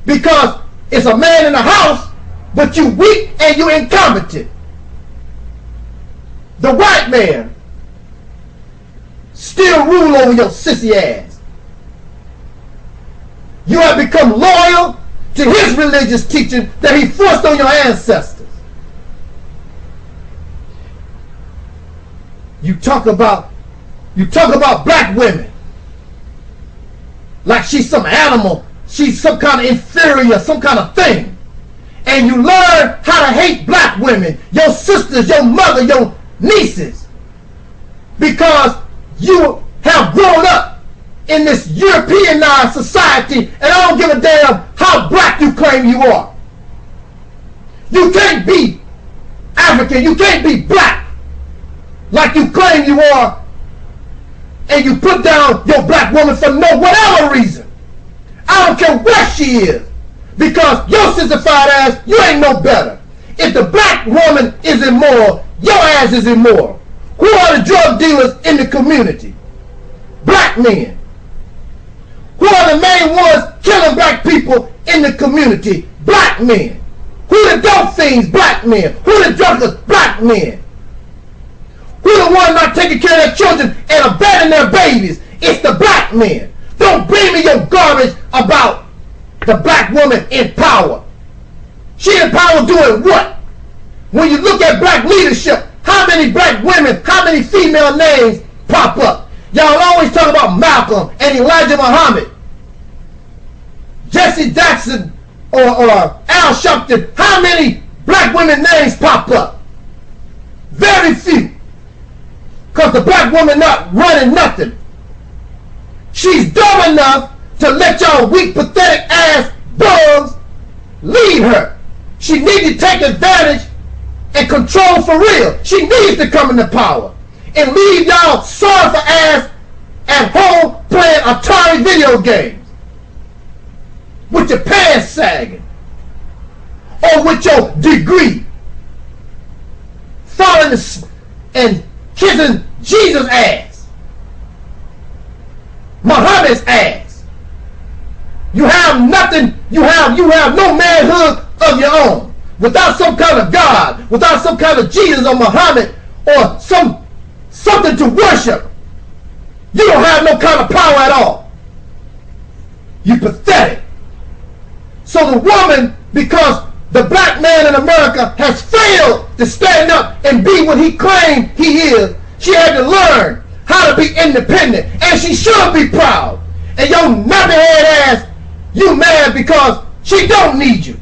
because it's a man in the house, but you weak and you incompetent. The white man still rule over your sissy ass. You have become loyal to his religious teaching that he forced on your ancestors. You talk about black women like she's some animal, she's some kind of inferior, some kind of thing. And you learn how to hate black women, your sisters, your mother, your nieces, because you have grown up in this Europeanized society, and I don't give a damn how black you claim you are. You can't be African. You can't be black like you claim you are, and you put down your black woman for no whatever reason. I don't care what she is, because your sissified ass, you ain't no better. If the black woman is immoral, your ass is immoral. Who are the drug dealers in the community? Black men. Who are the main ones killing black people in the community? Black men. Who the dope fiends? Black men. Who the druggies? Black men. Who the ones not taking care of their children and abandoning their babies? It's the black men. Don't bring me your garbage about the black woman in power. She in power doing what? When you look at black leadership, how many black women, how many female names pop up? Y'all always talk about Malcolm and Elijah Muhammad, Jesse Jackson, or Al Sharpton. How many black women names pop up? Very few. Because the black woman not running nothing. She's dumb enough to let y'all weak, pathetic ass bugs lead her. She needs to take advantage and control for real. She needs to come into power and leave y'all sorrowful ass at home playing Atari video games with your pants sagging or with your degree, falling and kissing Jesus' ass, Muhammad's ass. You have nothing. You have no manhood of your own. Without some kind of God, without some kind of Jesus or Muhammad or something to worship, you don't have no kind of power at all. You pathetic. So the woman, because the black man in America has failed to stand up and be what he claimed he is, she had to learn how to be independent, and she should be proud. And your nappy head ass, you mad because she don't need you.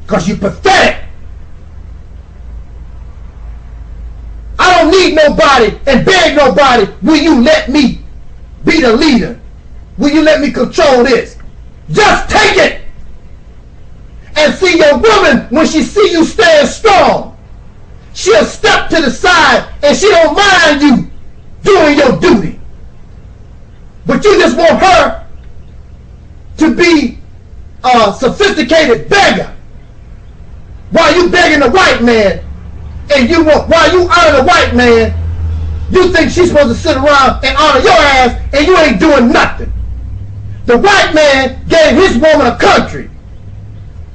Because you pathetic. I don't need nobody and beg nobody. Will you let me be the leader? Will you let me control this? Just take it. And see your woman, when she see you stand strong, she'll step to the side and she don't mind you doing your duty. But you just want her to be a sophisticated beggar. While you begging the white man, and while you honor the white man, you think she's supposed to sit around and honor your ass, and you ain't doing nothing. The white man gave his woman a country.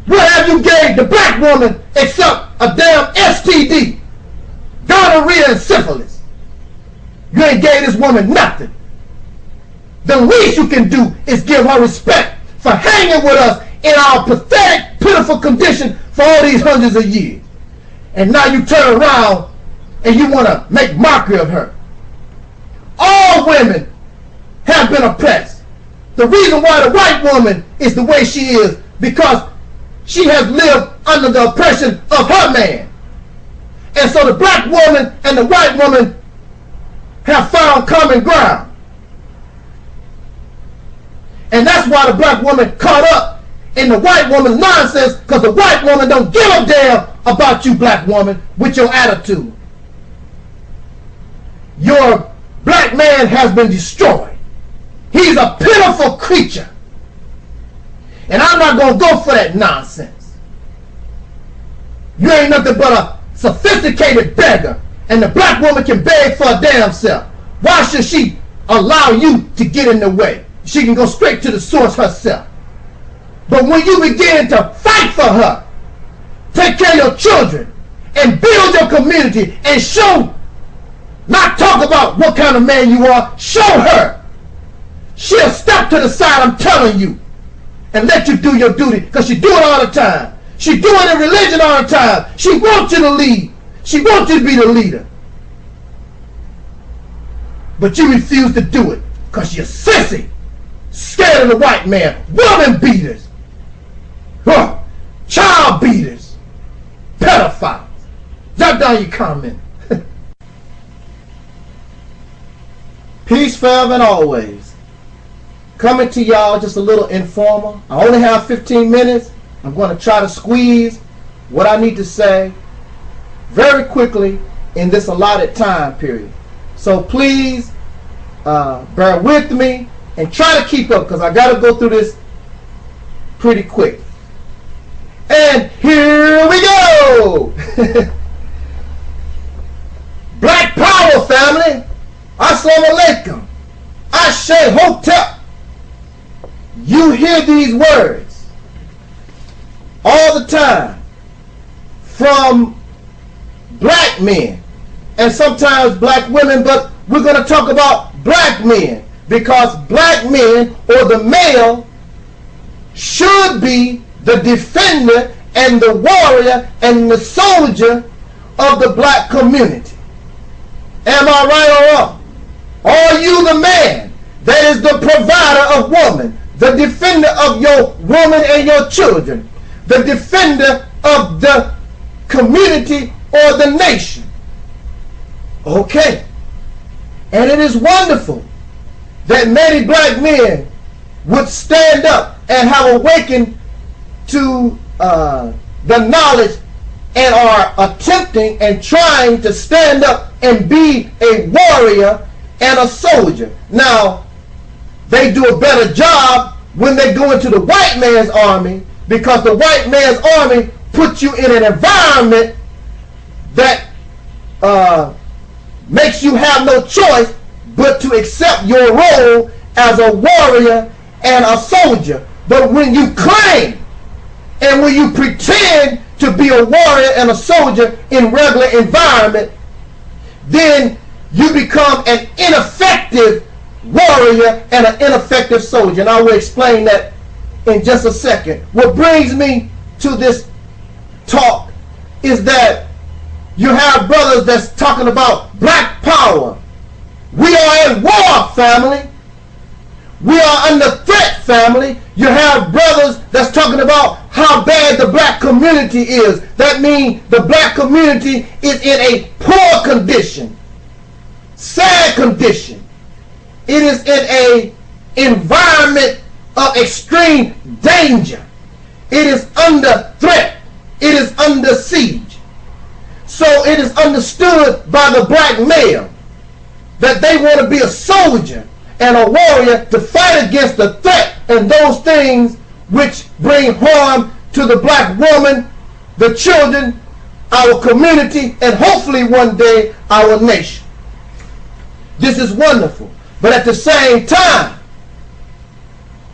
What have you gave the black woman except a damn STD, gonorrhea and syphilis? You ain't gave this woman nothing. The least you can do is give her respect for hanging with us in our pathetic, pitiful condition for all these hundreds of years. And now you turn around and you want to make mockery of her. All women have been oppressed. The reason why the white woman is the way she is because she has lived under the oppression of her man. And so the black woman and the white woman have found common ground. And that's why the black woman caught up in the white woman's nonsense, because the white woman don't give a damn about you, black woman, with your attitude. Your black man has been destroyed. He's a pitiful creature. And I'm not going to go for that nonsense. You ain't nothing but a sophisticated beggar, and the black woman can beg for a damn self. Why should she allow you to get in the way? She can go straight to the source herself. But when you begin to fight for her, take care of your children, and build your community, and show, not talk about what kind of man you are, show her. She'll step to the side, I'm telling you, and let you do your duty, because she do it all the time. She do it in religion all the time. She wants you to lead. She wants you to be the leader. But you refuse to do it, because you're sissy, scared of the white man, woman beaters, child beaters, pedophiles. Jot down your comment. Peace forever and always. coming to y'all just a little informal. I only have 15 minutes. I'm going to try to squeeze what I need to say very quickly in this allotted time period. So please bear with me and try to keep up, because I got to go through this pretty quick. And here we go. Black Power, family. Assalamu alaikum. Ashe Hotep. You hear these words all the time from black men and sometimes black women, but we're going to talk about black men, because black men, or the male, should be the defender and the warrior and the soldier of the black community. Am I right or wrong? Are you the man that is the provider of woman, the defender of your woman and your children, the defender of the community or the nation? Okay. And it is wonderful that many black men would stand up and have awakened to the knowledge and are attempting and trying to stand up and be a warrior and a soldier. Now, they do a better job when they go into the white man's army, because the white man's army puts you in an environment that makes you have no choice but to accept your role as a warrior and a soldier. But when you claim and when you pretend to be a warrior and a soldier in regular environment, then you become an ineffective warrior and an ineffective soldier. And I will explain that in just a second. What brings me to this talk is that you have brothers that's talking about black power. We are at war, family. We are under threat, family. You have brothers that's talking about how bad the black community is. That means the black community is in a poor condition, sad condition. It is in a environment of extreme danger. It is under threat. It is under siege. So it is understood by the black male that they want to be a soldier and a warrior to fight against the threat and those things which bring harm to the black woman, the children, our community, and hopefully one day our nation. This is wonderful. But at the same time,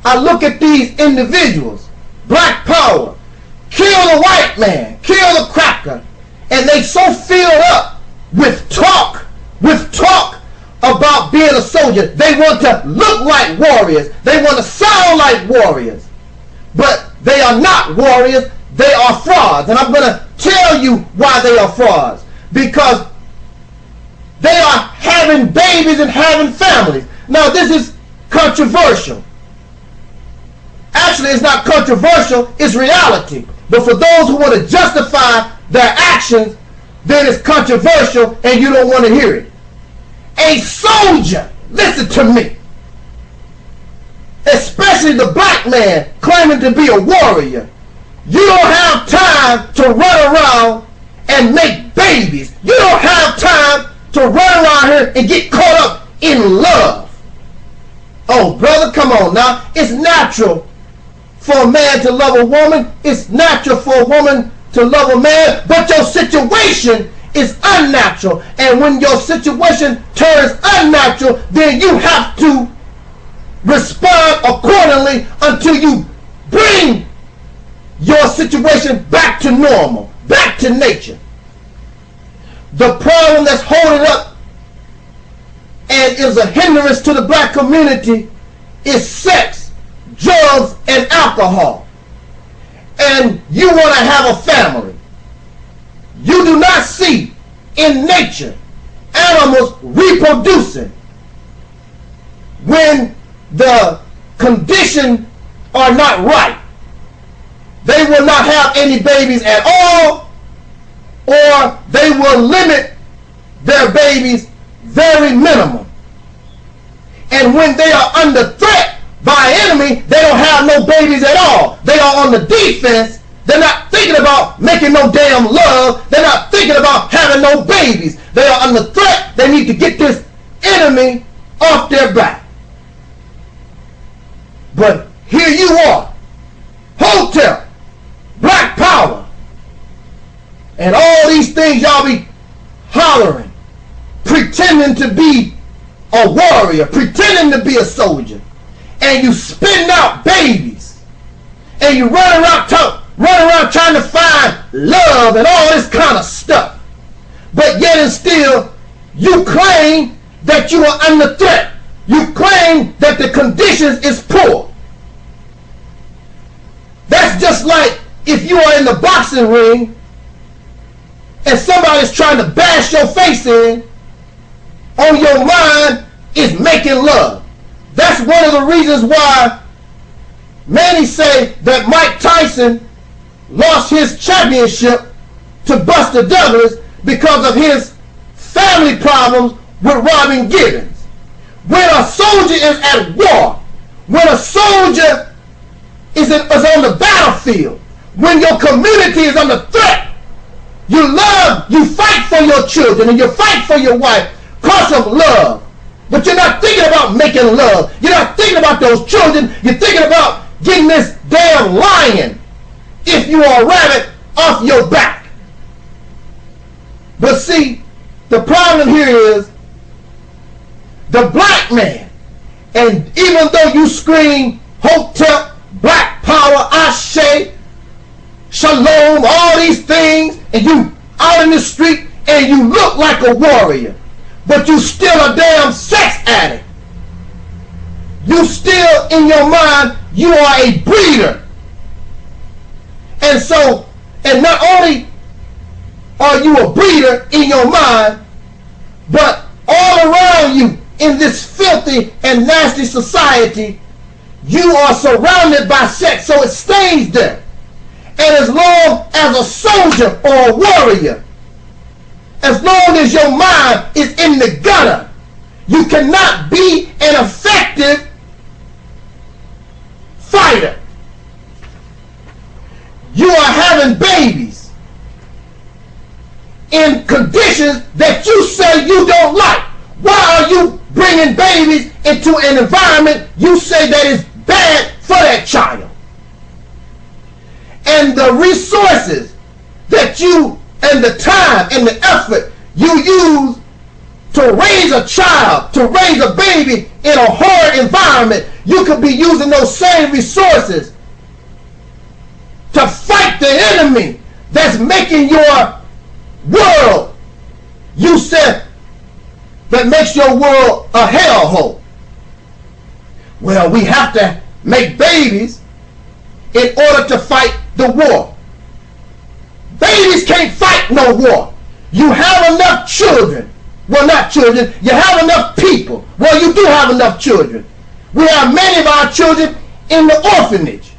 I look at these individuals, black power, kill the white man, kill the cracker, and they so filled up with talk about being a soldier. They want to look like warriors. They want to sound like warriors. But they are not warriors. They are frauds. And I'm going to tell you why they are frauds. Because they are having babies and having families. Now, this is controversial. Actually, it's not controversial. It's reality. But for those who want to justify their actions, then it's controversial and you don't want to hear it. A soldier, listen to me, especially the black man claiming to be a warrior, you don't have time to run around and make babies. You don't have time to run around here and get caught up in love. Oh, brother, come on now. It's natural for a man to love a woman. It's natural for a woman to love a man, but your situation is unnatural. And when your situation turns unnatural, then you have to respond accordingly until you bring your situation back to normal, back to nature. The problem that's holding up and is a hindrance to the black community is sex, drugs, and alcohol. And you want to have a family. You do not see in nature animals reproducing when the conditions are not right. They will not have any babies at all, or they will limit their babies very minimum. And when they are under threat, by an enemy, they don't have no babies at all. They are on the defense. They're not thinking about making no damn love. They're not thinking about having no babies. They are under threat. They need to get this enemy off their back. But here you are, hotel, black power, and all these things y'all be hollering, pretending to be a warrior, pretending to be a soldier, and you spitting out babies, and you run around trying to find love and all this kind of stuff. But yet and still, you claim that you are under threat. You claim that the conditions is poor. That's just like if you are in the boxing ring and somebody's trying to bash your face in, on your mind is making love. That's one of the reasons why many say that Mike Tyson lost his championship to Buster Douglas because of his family problems with Robin Givens. When a soldier is at war, when a soldier is on the battlefield, when your community is under threat, you fight for your children and you fight for your wife because of love. But you're not thinking about making love. You're not thinking about those children. You're thinking about getting this damn lion, if you are a rabbit, off your back. But see, the problem here is the black man. And even though you scream Hotep, black power, Ashe, Shalom, all these things, and you out in the street and you look like a warrior, but you still a damn sex addict. You still, in your mind, you are a breeder. And so, and not only are you a breeder in your mind, but all around you in this filthy and nasty society, you are surrounded by sex, so it stays there. And as long as a soldier or a warrior, as long as your mind is in the gutter, you cannot be an effective fighter. You are having babies in conditions that you say you don't like. Why are you bringing babies into an environment you say that is bad for that child? And the resources that you, and the time and the effort you use to raise a child, to raise a baby in a horrid environment, you could be using those same resources to fight the enemy that's making your world, you said, that makes your world a hellhole. Well, we have to make babies in order to fight the war. Babies can't fight no war. You have enough children. Well, not children. You have enough people. Well, you do have enough children. We have many of our children in the orphanage,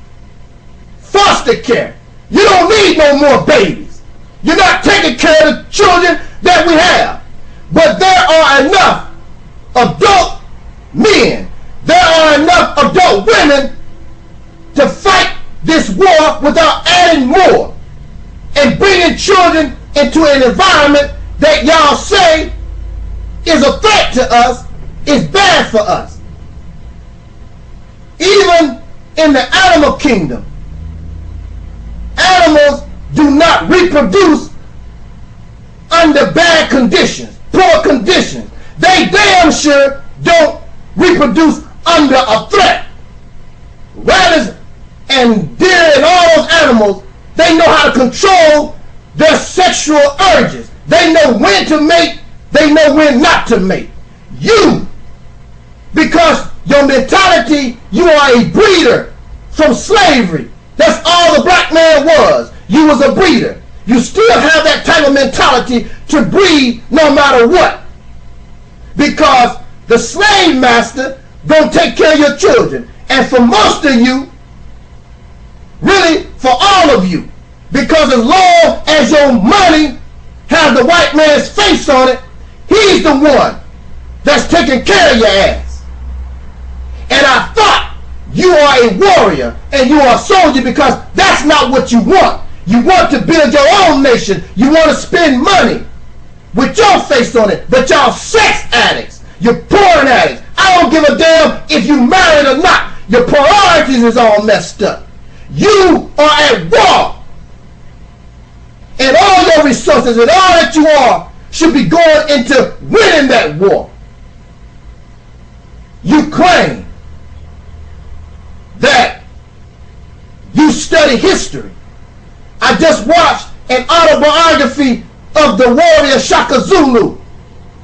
foster care. You don't need no more babies. You're not taking care of the children that we have. But there are enough adult men, there are enough adult women to fight this war without adding more and bringing children into an environment that y'all say is a threat to us, is bad for us. Even in the animal kingdom, animals do not reproduce under bad conditions, poor conditions. They damn sure don't reproduce under a threat. Rabbits and deer and all those animals, they know how to control their sexual urges. They know when to mate, they know when not to mate. You, because your mentality, you are a breeder from slavery. That's all the black man was. You was a breeder. You still have that type of mentality to breed no matter what. Because the slave master gonna take care of your children. And for most of you, really for all of you, because as long as your money has the white man's face on it, he's the one that's taking care of your ass. And I thought are a warrior and you are a soldier because that's not what you want. You want to build your own nation. You want to spend money with your face on it. But y'all sex addicts. You're porn addicts. I don't give a damn if you married or not. Your priorities is all messed up. You are at war. And all your resources and all that you are should be going into winning that war. You claim that you study history. I just watched an autobiography of the warrior Shaka Zulu.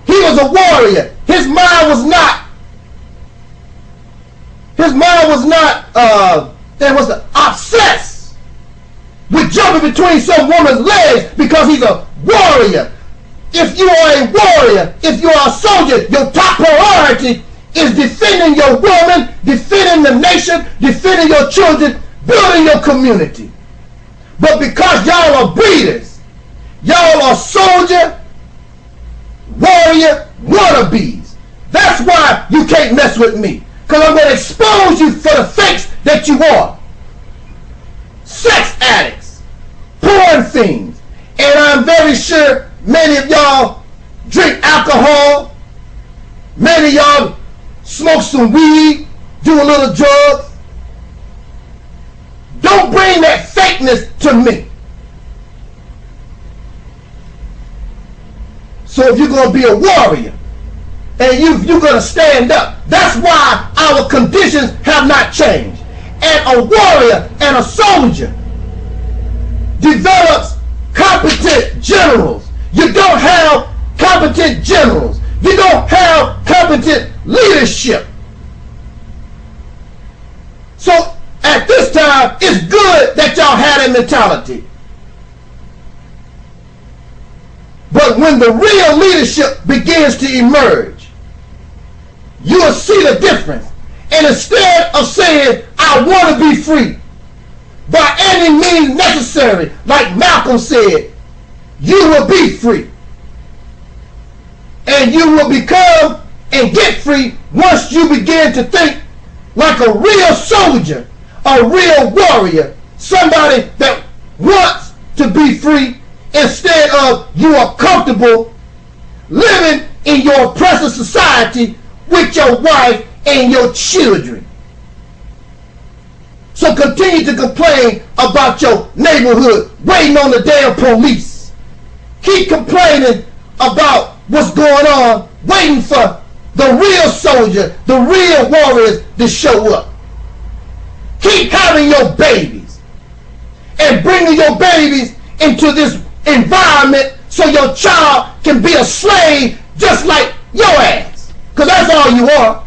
He was a warrior. His mind was not obsessed with jumping between some woman's legs because he's a warrior. If you are a warrior, if you are a soldier, your top priority is defending your woman, defending the nation, defending your children, building your community. But because y'all are breeders, y'all are soldier, warrior, wannabes. That's why you can't mess with me. Because I'm going to expose you for the fakes that you are. Sex addicts, porn fiends. And I'm very sure many of y'all drink alcohol. Many of y'all smoke some weed, do a little drugs. Don't bring that fakeness to me. So if you're going to be a warrior and you're going to stand up, that's why our conditions have not changed. And a warrior and a soldier develops competent generals. You don't have competent generals. You don't have competent leadership. So at this time, it's good that y'all had a mentality. But when the real leadership begins to emerge, you will see the difference. And instead of saying, I want to be free, by any means necessary, like Malcolm said, you will be free. And you will become and get free once you begin to think like a real soldier, a real warrior, somebody that wants to be free instead of you are comfortable living in your oppressive society with your wife and your children. So continue to complain about your neighborhood, waiting on the damn police. Keep complaining about what's going on, waiting for the real soldier, the real warriors to show up. Keep having your babies and bringing your babies into this environment so your child can be a slave just like your ass. Because that's all you are.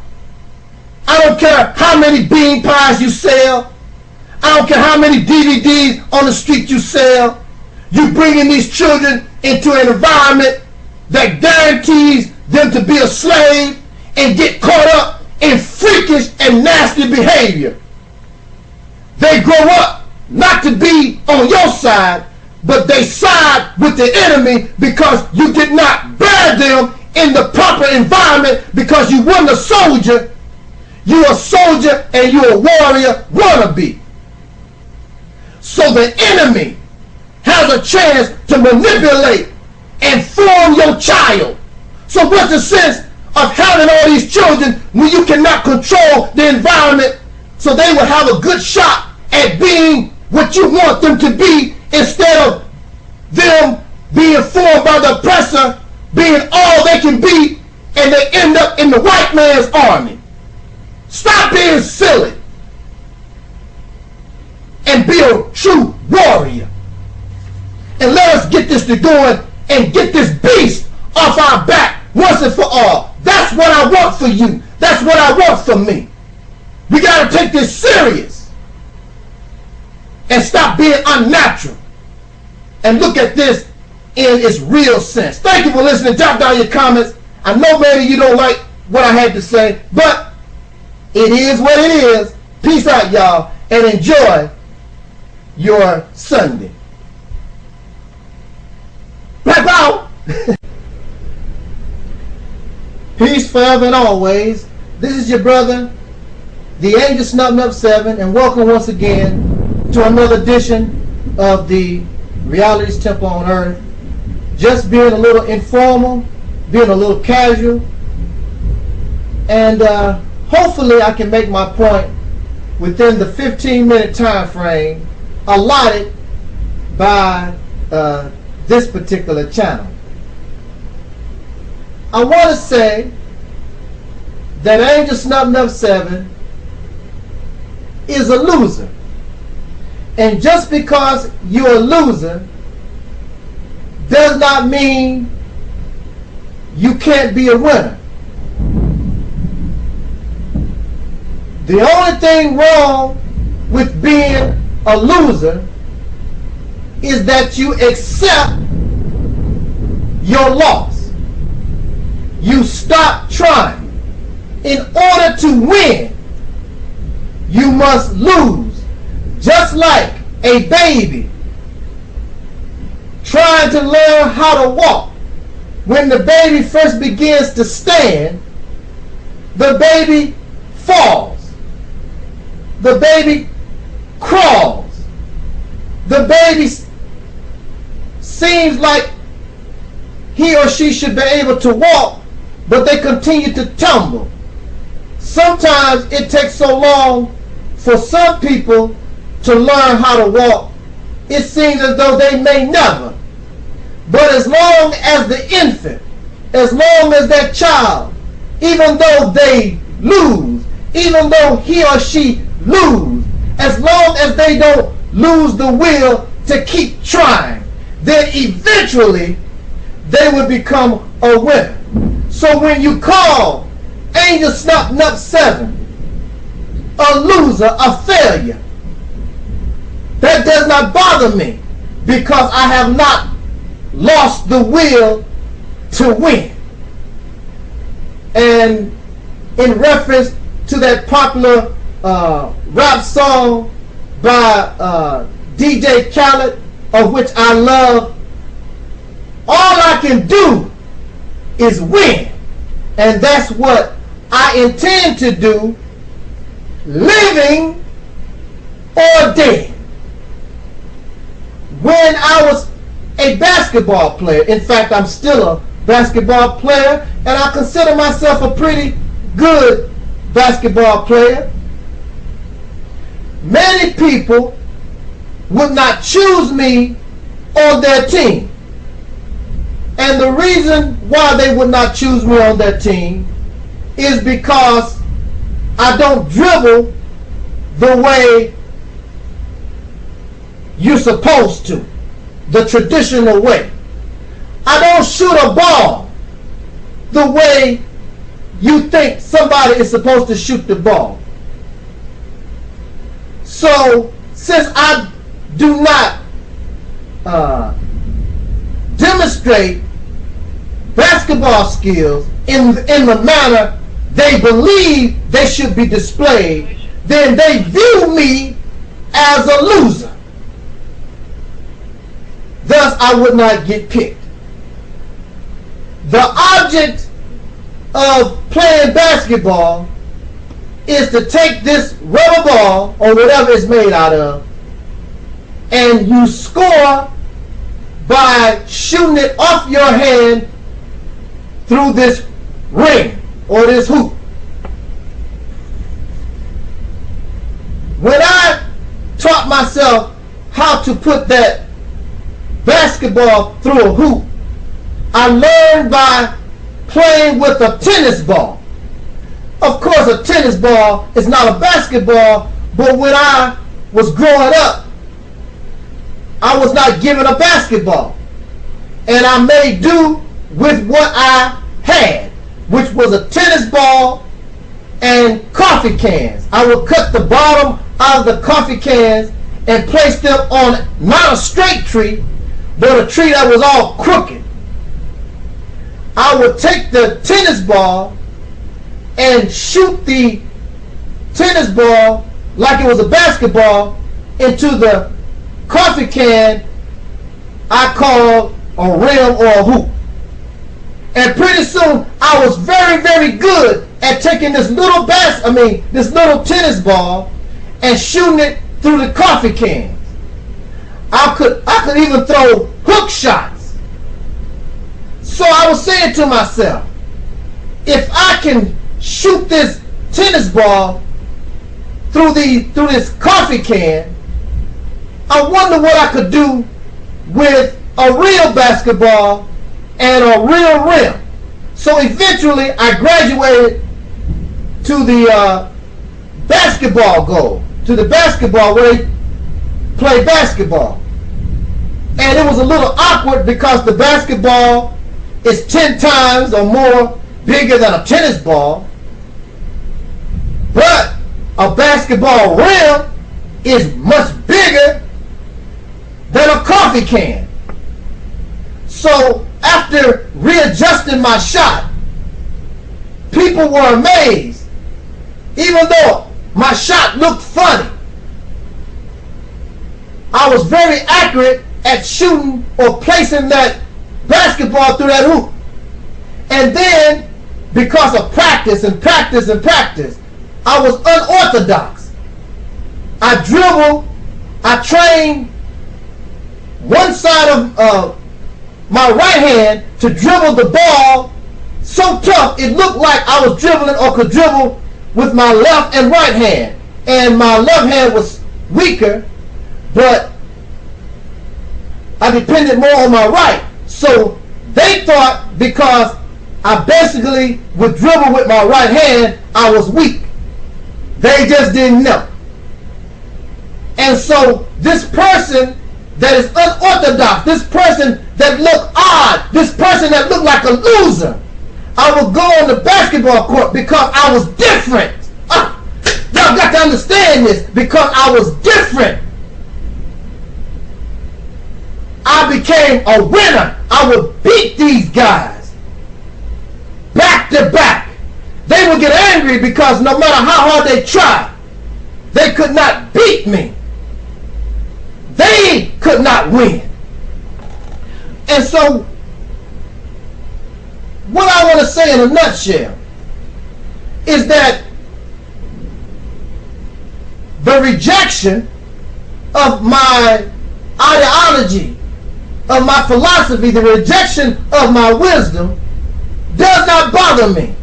I don't care how many bean pies you sell. I don't care how many DVDs on the street you sell. You bringing these children into an environment that guarantees them to be a slave and get caught up in freakish and nasty behavior. They grow up not to be on your side, but they side with the enemy because you did not bear them in the proper environment because you weren't a soldier. You're a soldier and you're a warrior wannabe. So the enemy has a chance to manipulate and form your child. So what's the sense of having all these children when you cannot control the environment so they will have a good shot at being what you want them to be instead of them being formed by the oppressor, being all they can be, and they end up in the white man's army? Stop being silly and be a true warrior. And let us get this to going and get this beast off our back once and for all. That's what I want for you. That's what I want for me. We got to take this serious and stop being unnatural and look at this in its real sense. Thank you for listening. Drop down your comments. I know maybe you don't like what I had to say, but it is what it is. Peace out, y'all, and enjoy your Sunday. Black out. Peace forever and always. This is your brother, the Angel Snubbing Up 7, and welcome once again to another edition of the Reality's Temple on Earth. Just being a little informal, being a little casual, and hopefully I can make my point within the 15-minute time frame allotted by this particular channel. I want to say that Angel Snubbing Up 7 is a loser. And just because you're a loser does not mean you can't be a winner. The only thing wrong with being a loser is that you accept your loss. You stop trying. In order to win, you must lose. Just like a baby trying to learn how to walk. When the baby first begins to stand, the baby falls. The baby crawls. The baby seems like he or she should be able to walk, but they continue to tumble. Sometimes it takes so long for some people to learn how to walk, it seems as though they may never. But as long as the infant, as long as that child, even though they lose, even though he or she lose, as long as they don't lose the will to keep trying, then eventually they will become a winner. So when you call Angel Snubbing Up 7 a loser, a failure, that does not bother me, because I have not lost the will to win. And in reference to that popular rap song by DJ Khaled, of which I love, all I can do is win. And that's what I intend to do, living or dead. When I was a basketball player, in fact, I'm still a basketball player, and I consider myself a pretty good basketball player, many people would not choose me on their team. And the reason why they would not choose me on their team is because I don't dribble the way you're supposed to, the traditional way. I don't shoot a ball the way you think somebody is supposed to shoot the ball. So since I do not demonstrate basketball skills in the manner they believe they should be displayed, then they view me as a loser. Thus, I would not get picked. The object of playing basketball is to take this rubber ball, or whatever it's made out of, and you score by shooting it off your hand through this ring or this hoop. When I taught myself how to put that basketball through a hoop, I learned by playing with a tennis ball. Of course, a tennis ball is not a basketball, but when I was growing up, I was not given a basketball, and I made do with what I had, which was a tennis ball and coffee cans. I would cut the bottom out of the coffee cans and place them on not a straight tree, but a tree that was all crooked. I would take the tennis ball and shoot the tennis ball like it was a basketball into the coffee can I called a rim or a hoop. And pretty soon I was very, very good at taking this little this little tennis ball and shooting it through the coffee cans. I could even throw hook shots. So I was saying to myself, if I can shoot this tennis ball through this coffee can, I wonder what I could do with a real basketball and a real rim. So eventually I graduated to the basketball goal, to the basketball where they play basketball. And it was a little awkward because the basketball is 10 times or more bigger than a tennis ball. But a basketball rim is much bigger than a coffee can. So after readjusting my shot, people were amazed. Even though my shot looked funny, I was very accurate at shooting or placing that basketball through that hoop. And then, because of practice and practice and practice, I was unorthodox. I trained one side of my right hand to dribble the ball so tough it looked like I was dribbling or could dribble with my left and right hand. And my left hand was weaker, but I depended more on my right. So they thought because I basically would dribble with my right hand, I was weak. They just didn't know. And so this person that is unorthodox, this person that looked odd, this person that looked like a loser, I would go on the basketball court because I was different. Y'all got to understand this, because I was different. I became a winner. I would beat these guys back to back. They would get angry because no matter how hard they tried, they could not beat me. They could not win. And so, what I want to say in a nutshell is that the rejection of my ideology, of my philosophy, the rejection of my wisdom does not bother me.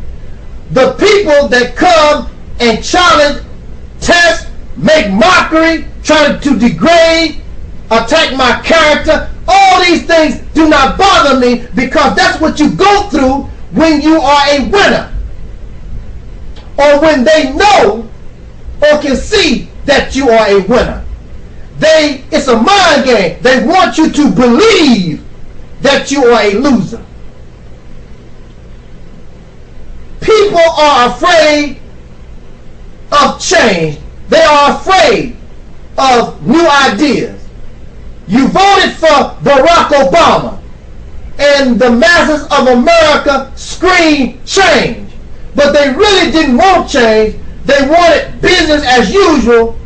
The people that come and challenge, test, make mockery, try to degrade, attack my character, all these things do not bother me, because that's what you go through when you are a winner. Or when they know or can see that you are a winner. It's a mind game. They want you to believe that you are a loser. People are afraid of change. They are afraid of new ideas. You voted for Barack Obama, and the masses of America screamed change. But they really didn't want change. They wanted business as usual,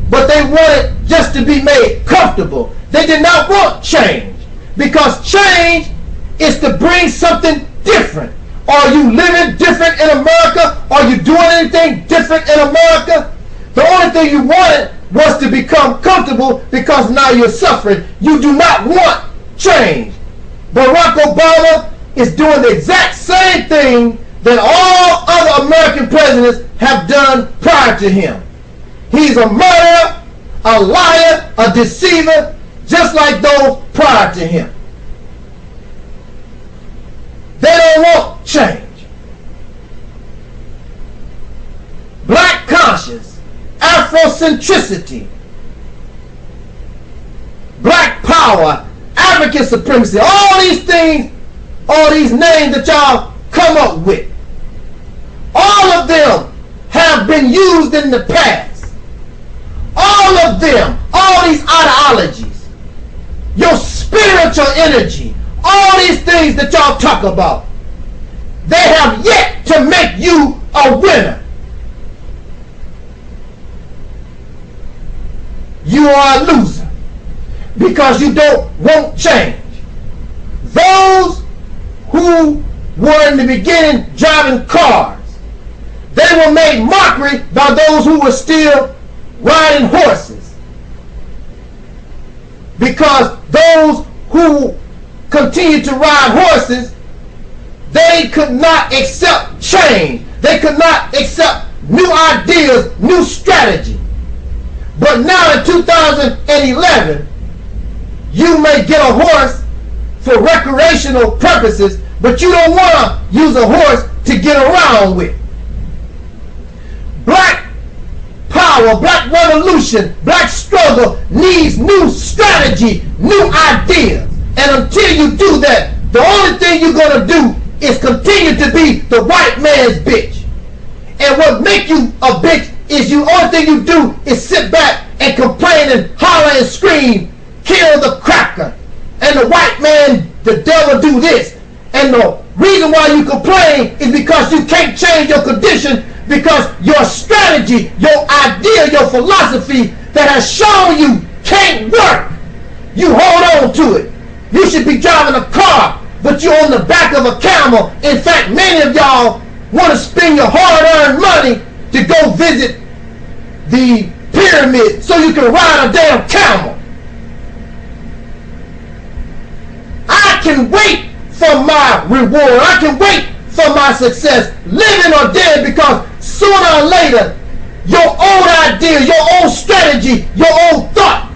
but they wanted just to be made comfortable. They did not want change, because change is to bring something different. Are you living different in America? Are you doing anything different in America? The only thing you wanted was to become comfortable, because now you're suffering. You do not want change. Barack Obama is doing the exact same thing that all other American presidents have done prior to him. He's a murderer, a liar, a deceiver, just like those prior to him. They don't want change. Black conscience, Afrocentricity, black power, African supremacy, all these things, all these names that y'all come up with, all of them have been used in the past. All of them, all these ideologies, your spiritual energy, all these things that y'all talk about, they have yet to make you a winner. You are a loser because you don't want change. Those who were in the beginning driving cars, They were made mockery by those who were still riding horses. Because those who continued to ride horses, they could not accept change. They could not accept new ideas, new strategy. But now in 2011, you may get a horse for recreational purposes, but you don't want to use a horse to get around with. Black power, black revolution, black struggle needs new strategy, new ideas. And until you do that, the only thing you're going to do is continue to be the white man's bitch. And what make you a bitch is the only thing you do is sit back and complain and holler and scream, kill the cracker, and the white man, the devil do this. And the reason why you complain is because you can't change your condition, because your strategy, your idea, your philosophy that has shown you can't work. You hold on to it. You should be driving a car, but you're on the back of a camel. In fact, many of y'all want to spend your hard-earned money to go visit the pyramid so you can ride a damn camel. I can wait for my reward. I can wait for my success, living or dead, because sooner or later, your own idea, your own strategy, your own thought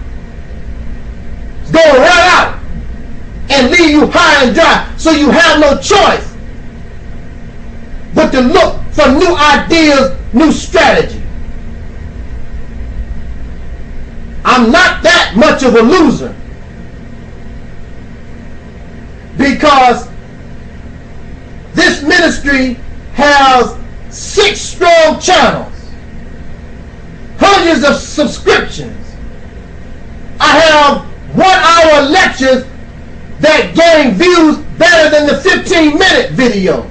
is going to run out and leave you high and dry. So you have no choice but to look for new ideas, new strategy. I'm not that much of a loser, because this ministry has 6 strong channels, hundreds of subscriptions. I have 1-hour lectures that gain views better than the 15-minute videos.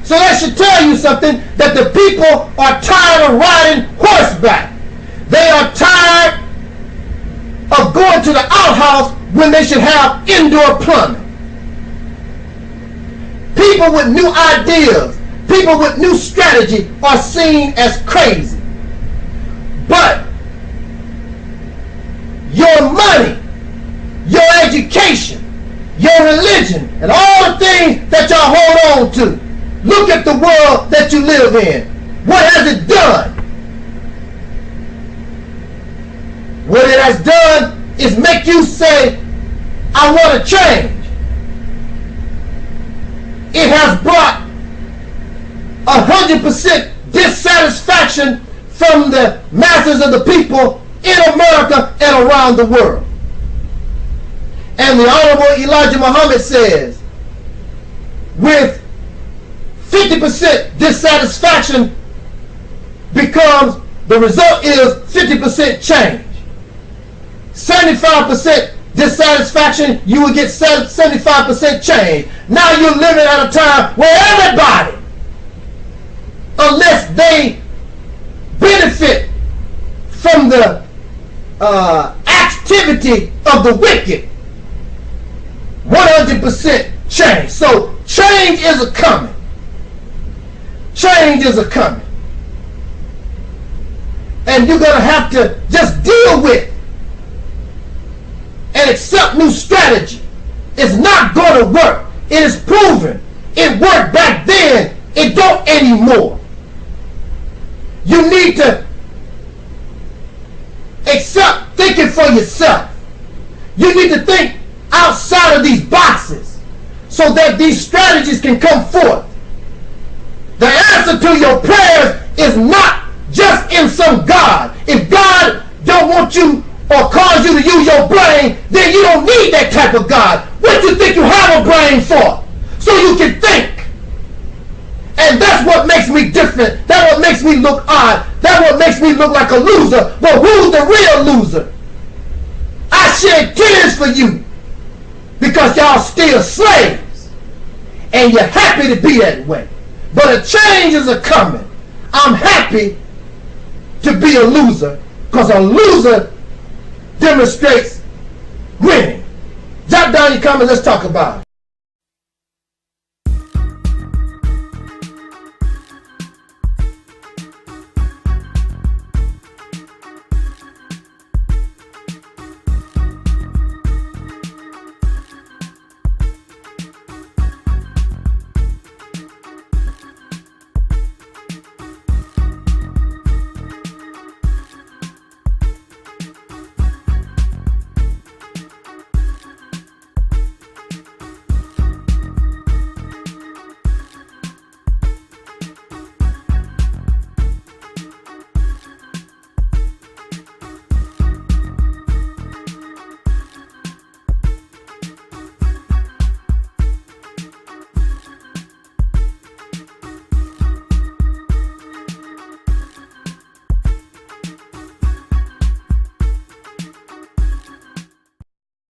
So that should tell you something, that the people are tired of riding horseback. They are tired of going to the outhouse when they should have indoor plumbing. People with new ideas, people with new strategy are seen as crazy. But your money, your education, your religion, and all the things that y'all hold on to, look at the world that you live in. What has it done? What it has done is make you say, I want to change. It has brought 100% dissatisfaction from the masses of the people in America and around the world. And the Honorable Elijah Muhammad says, with 50% dissatisfaction becomes, the result is 50% change. 75% dissatisfaction, you will get 75% change. Now you're living at a time where everybody, unless they benefit from the activity of the wicked, 100% change. So change is a coming. Change is a coming. And you're going to have to just deal with and accept new strategy. It's not going to work. It is proven. It worked back then. It don't anymore. You need to accept thinking for yourself. You need to think outside of these boxes so that these strategies can come forth. The answer to your prayers is not just in some God. If God don't want you or cause you to use your brain, then you don't need that type of God. What do you think you have a brain for? So you can think. And that's what makes me different. That's what makes me look odd. That's what makes me look like a loser. But who's the real loser? I shed tears for you because y'all still slaves. And you're happy to be that way. But a change is a coming. I'm happy to be a loser because a loser demonstrates winning. Jot down your comments. Let's talk about it.